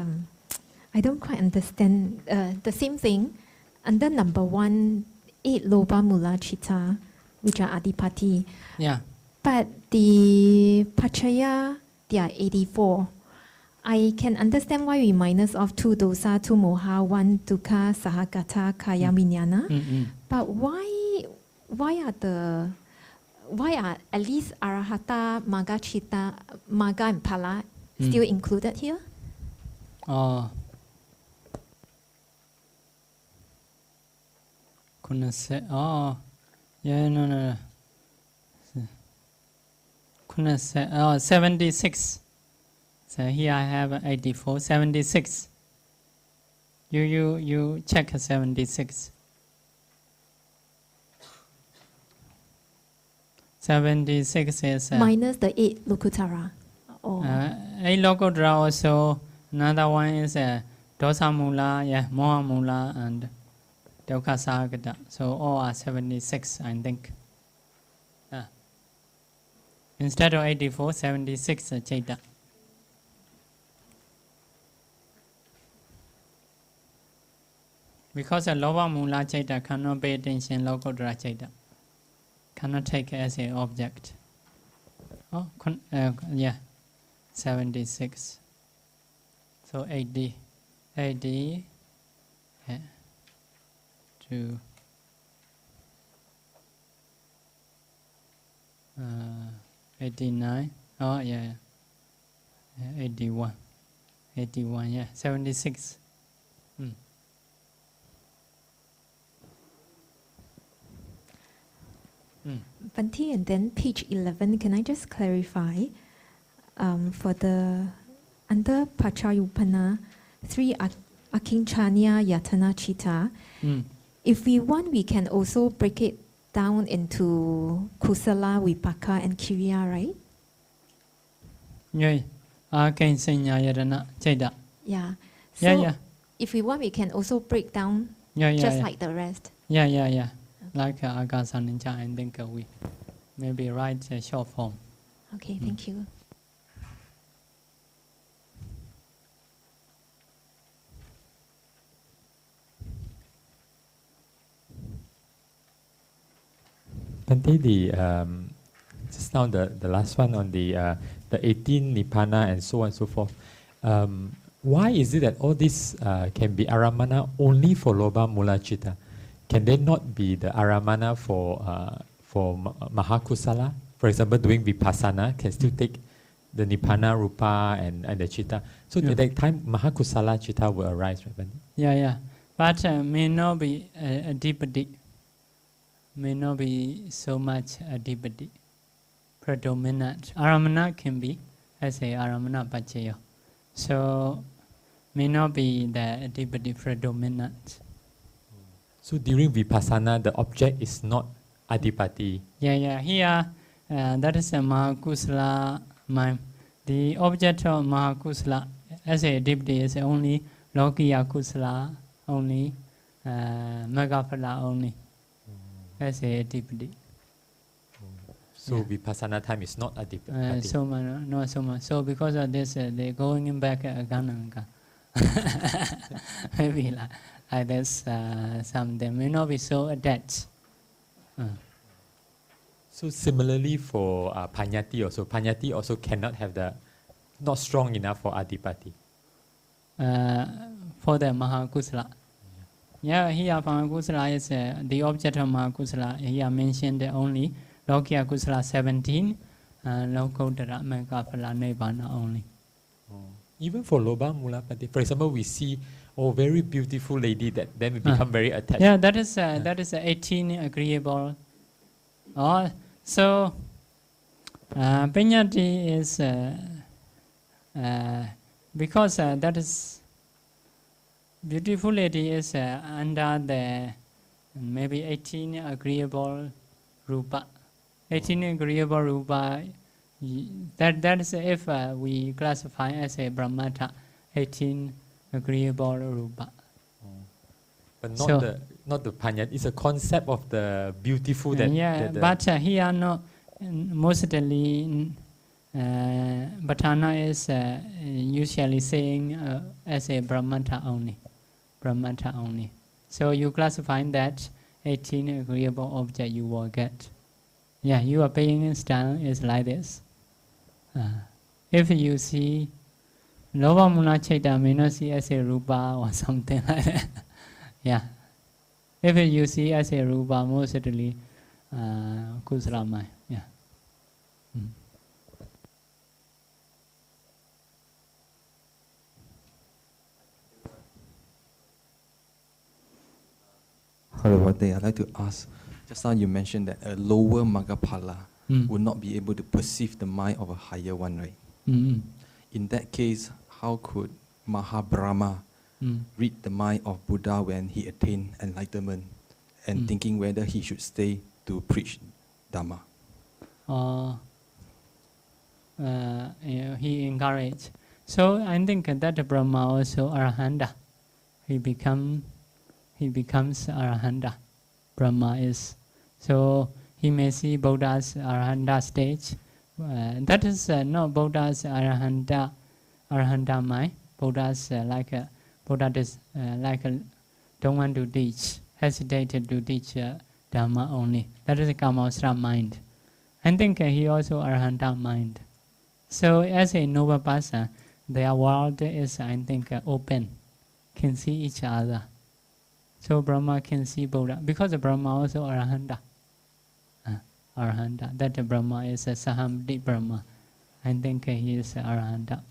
I don't quite understand the same thing. Under number 1, 8 Loba Mula Chitta, which are Adipati. Yeah. But the Pachaya, they are 84. I can understand why we minus off 2 dosa, 2 moha, 1 dukkha, sahagata, kaya vinyana. But why are at least Arahata, Magga, Chitta, Magga and Phala still included here? Oh. Oh. Yeah, no. 76. So here I have 84, 76. You check 76. 76 is minus the 8 Lokuttara. 8 Lokuttara also. Another one is Dosa Mula, Moha Mula, and Dukkha Sagata. So all are 76, I think. Instead of 84, 76 Chaita. Because a Loba Mula Chaita cannot pay attention, Lokuttara Chaita cannot take as an object. Oh, 76. So 80 to 89. Oh yeah. 81, 76. Bhante, and then page 11, can I just clarify for the under Pachayupana 3 Akinchanya Yatana Chitta, if we want, we can also break it down into Kusala, Vipaka, and Kiriya, right? Yeah. Akin Sanya Yadana Cheda. Yeah. So Yeah, yeah. if we want, we can also break down Yeah, yeah, just yeah. like the rest. Yeah, yeah, yeah. Like Agasa Ninja, I think we maybe write a short form. Okay, thank you. Bhante, just now the last one on the 18 Nibbana and so on and so forth. Why is it that all this can be aramana only for loba mula citta? Can there not be the aramana for mahakusala? For example, doing vipassana can still take the nibbana rupa and the citta. So at that time, mahakusala citta will arise, right, Bhante? Yeah, yeah. But may not be a adipati. May not be so much adipati. Predominant. Aramana can be, I say aramana pachayo. So may not be the adipati predominant. So during vipassana, the object is not adipati. Yeah, yeah. Here, that is a mahakusala mind. The object of mahakusala as a adipati is only lokiya kusala, only megaphala only. As a adipati. So vipassana time is not adipati. No, so much. So because of this, they're going back again and again. Maybe like this, some they may not be so attached. So similarly for Panyati also cannot have not strong enough for adipati. For the mahakusala. Yeah, here mahakusala is the object of mahakusala. Here mentioned only Lokiya Kusala 17 and Lokotara Megaphala Nibbana only. Even for loba mula pati, for example, we see very beautiful lady that then we become very attached. Yeah, that is 18 agreeable. So Panyati is because that is beautiful lady is under the maybe 18 agreeable rupa. 18 agreeable rupa, that is if we classify as a brahmata, 18 agreeable rupa. But not the panyat. It's a concept of the beautiful that. Yeah, but here no, mostly Patthana is usually saying as a brahmata only. Brahmata only. So you classify that 18 agreeable object you will get. Yeah, you are paying stand is like this. If you see Loba Mula Chaita may not see as a rupa or something like that. Yeah. If you see as a rupa, mostly Kusramai. Yeah. Hello, Bhante. I'd like to ask, just now you mentioned that a lower Magaphala would not be able to perceive the mind of a higher one, right? In that case, how could Mahabrahma read the mind of Buddha when he attained enlightenment and thinking whether he should stay to preach Dhamma? He encouraged. So I think that Brahma also Arahanta. He becomes Arahanta. Brahma is. So he may see Buddha's Arahanta stage. That is not Buddha's Arahanta mind. Buddha's Buddha does don't want to teach, hesitated to teach Dhamma only. That is a Kamosra mind. I think he also Arahanta mind. So as a noble person, their world is, I think, open, can see each other. So Brahma can see Buddha, because Brahma also Arahanta. Arahanta. That Brahma is a Sahamati Brahma. I think he is Arahanta.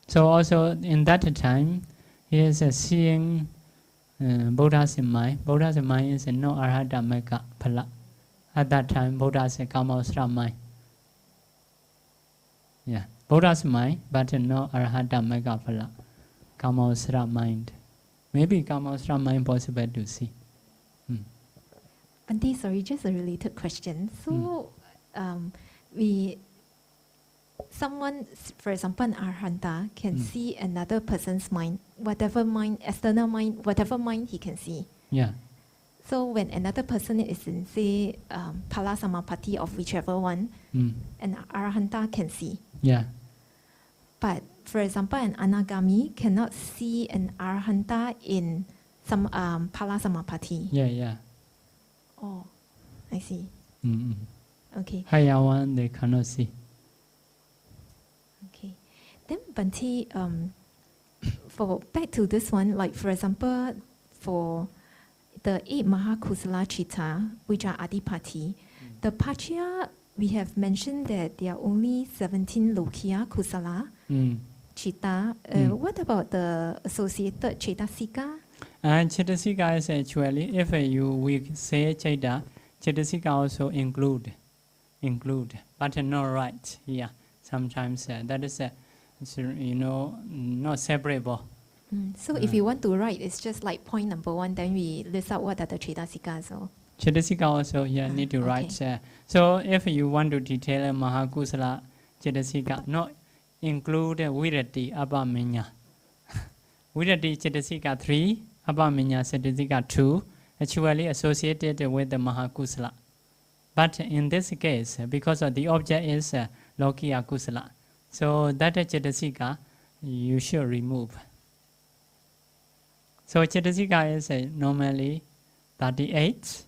So also in that time, he is seeing Buddha's mind. Buddha's mind is no Arahata Mega Phala. At that time, Buddha's Kamosra mind. Yeah, Buddha's mind, but no Arahata Mega Phala. Kamosra mind. Maybe Kamosra mind possible to see. Bhante, sorry, just a related question. So we someone, for example, an arhanta, can see another person's mind, whatever mind, external mind, whatever mind he can see. Yeah. So when another person is in, say, pala samapati of whichever one, an arhanta can see. Yeah. But for example, an anagami cannot see an arhanta in some pala samapati. Yeah, yeah. Oh, I see. Okay. Higher one they cannot see. Okay. Then Bhante, for back to this one, like for example, for the 8 Mahakusala Chitta, which are Adipati, the Pachya, we have mentioned that there are only 17 Lokiya Kusala Chitta. What about the associated Cetasika? Cetasika is actually, if we say Chaita, Cetasika also include, but not right here. Sometimes that is, not separable. So if you want to write, it's just like point number 1, then we list out what are the Cetasika. So Cetasika also, need to write. So if you want to detail Mahakusala Cetasika, not include Virati Abhamenya. Virati Cetasika 3, Abhamenya Cetasika 2, actually associated with the Mahakusala. But in this case, because of the object is Lokiya Kusala, so that Cetasika you should remove. So Cetasika is normally 38,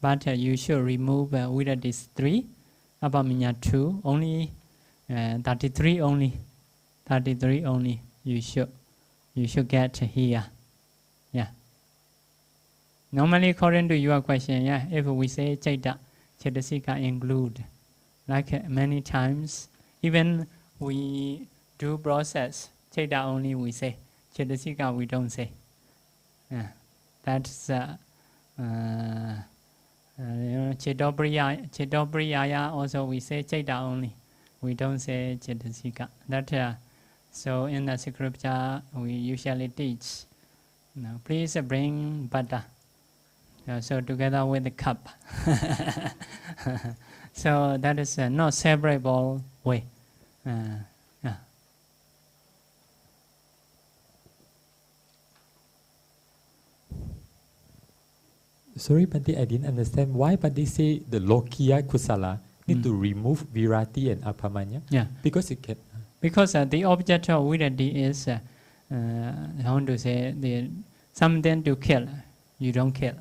but you should remove Virati 3, Abhamenya 2, only 33 only. 33 only you should get here. Yeah. Normally according to your question, if we say Chaita, Cetasika include, like many times, even we do process, Chaita only we say, Cetasika we don't say. That's Chetopriyaya also we say Chaita only. We don't say Cetasika. That so in the scripture we usually teach. Now please bring butter. So together with the cup. So that is not separable way. Sorry, Bhante, I didn't understand why Bhante say the Lokiya Kusala need to remove Virati and Abhamanya. Yeah. Because it can. Because the object of Virati is how to say something to kill. You don't kill.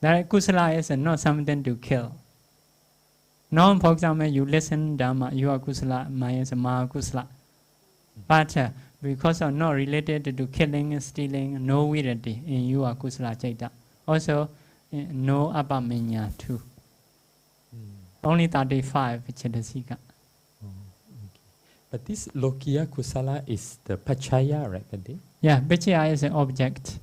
That Kusala is not something to kill. Now, for example, you listen Dhamma, you are Kusala, mine is Mahakusala. But because of not related to killing and stealing, no Virati in you are Kusala Chaita. Also, no Abhamenya too. Only 35 Cetasika. But this Lokiya Kusala is the Pachaya, right, Bhante? Yeah, Pachaya is an object.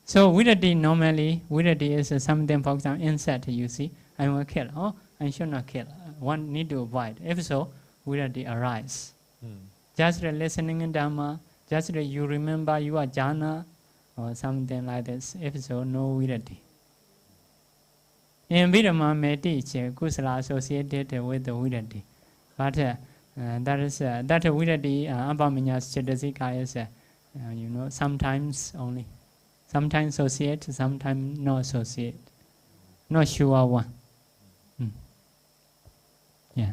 So Virati normally, Virati is something, for example, insect you see, I will kill. Oh, I should not kill. One need to avoid. If so, Virati arise. Just listening in Dhamma, just you remember you are jhana or something like this. If so, no Virati. In Abhidhamma may teach Kusala associated with the Virati. But that is that Virati, Abhamenya Cetasika is, sometimes only. Sometimes associate, sometimes not associate. Not sure one. Yeah.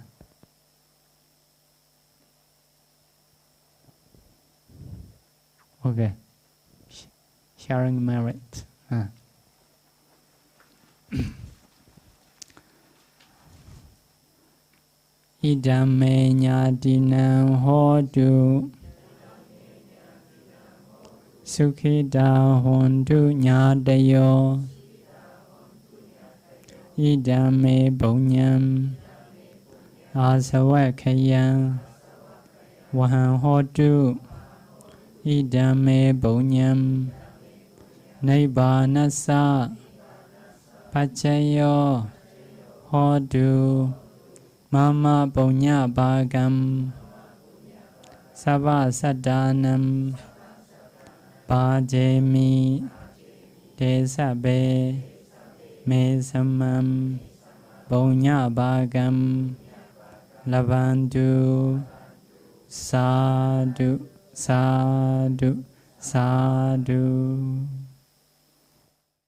Okay. Sharing merit. Idame nyadinam hodu Sukhita hontu nyadayo Idame bonyam Asawakayam Wahan hodu Idame bonyam Naibanasa Pachayo hodu Mama Bonya Bhagam Sava Sadanam Bhajemi Desabe Me Samam Punya Bhagam Lavantu Sadhu Sadhu Sadhu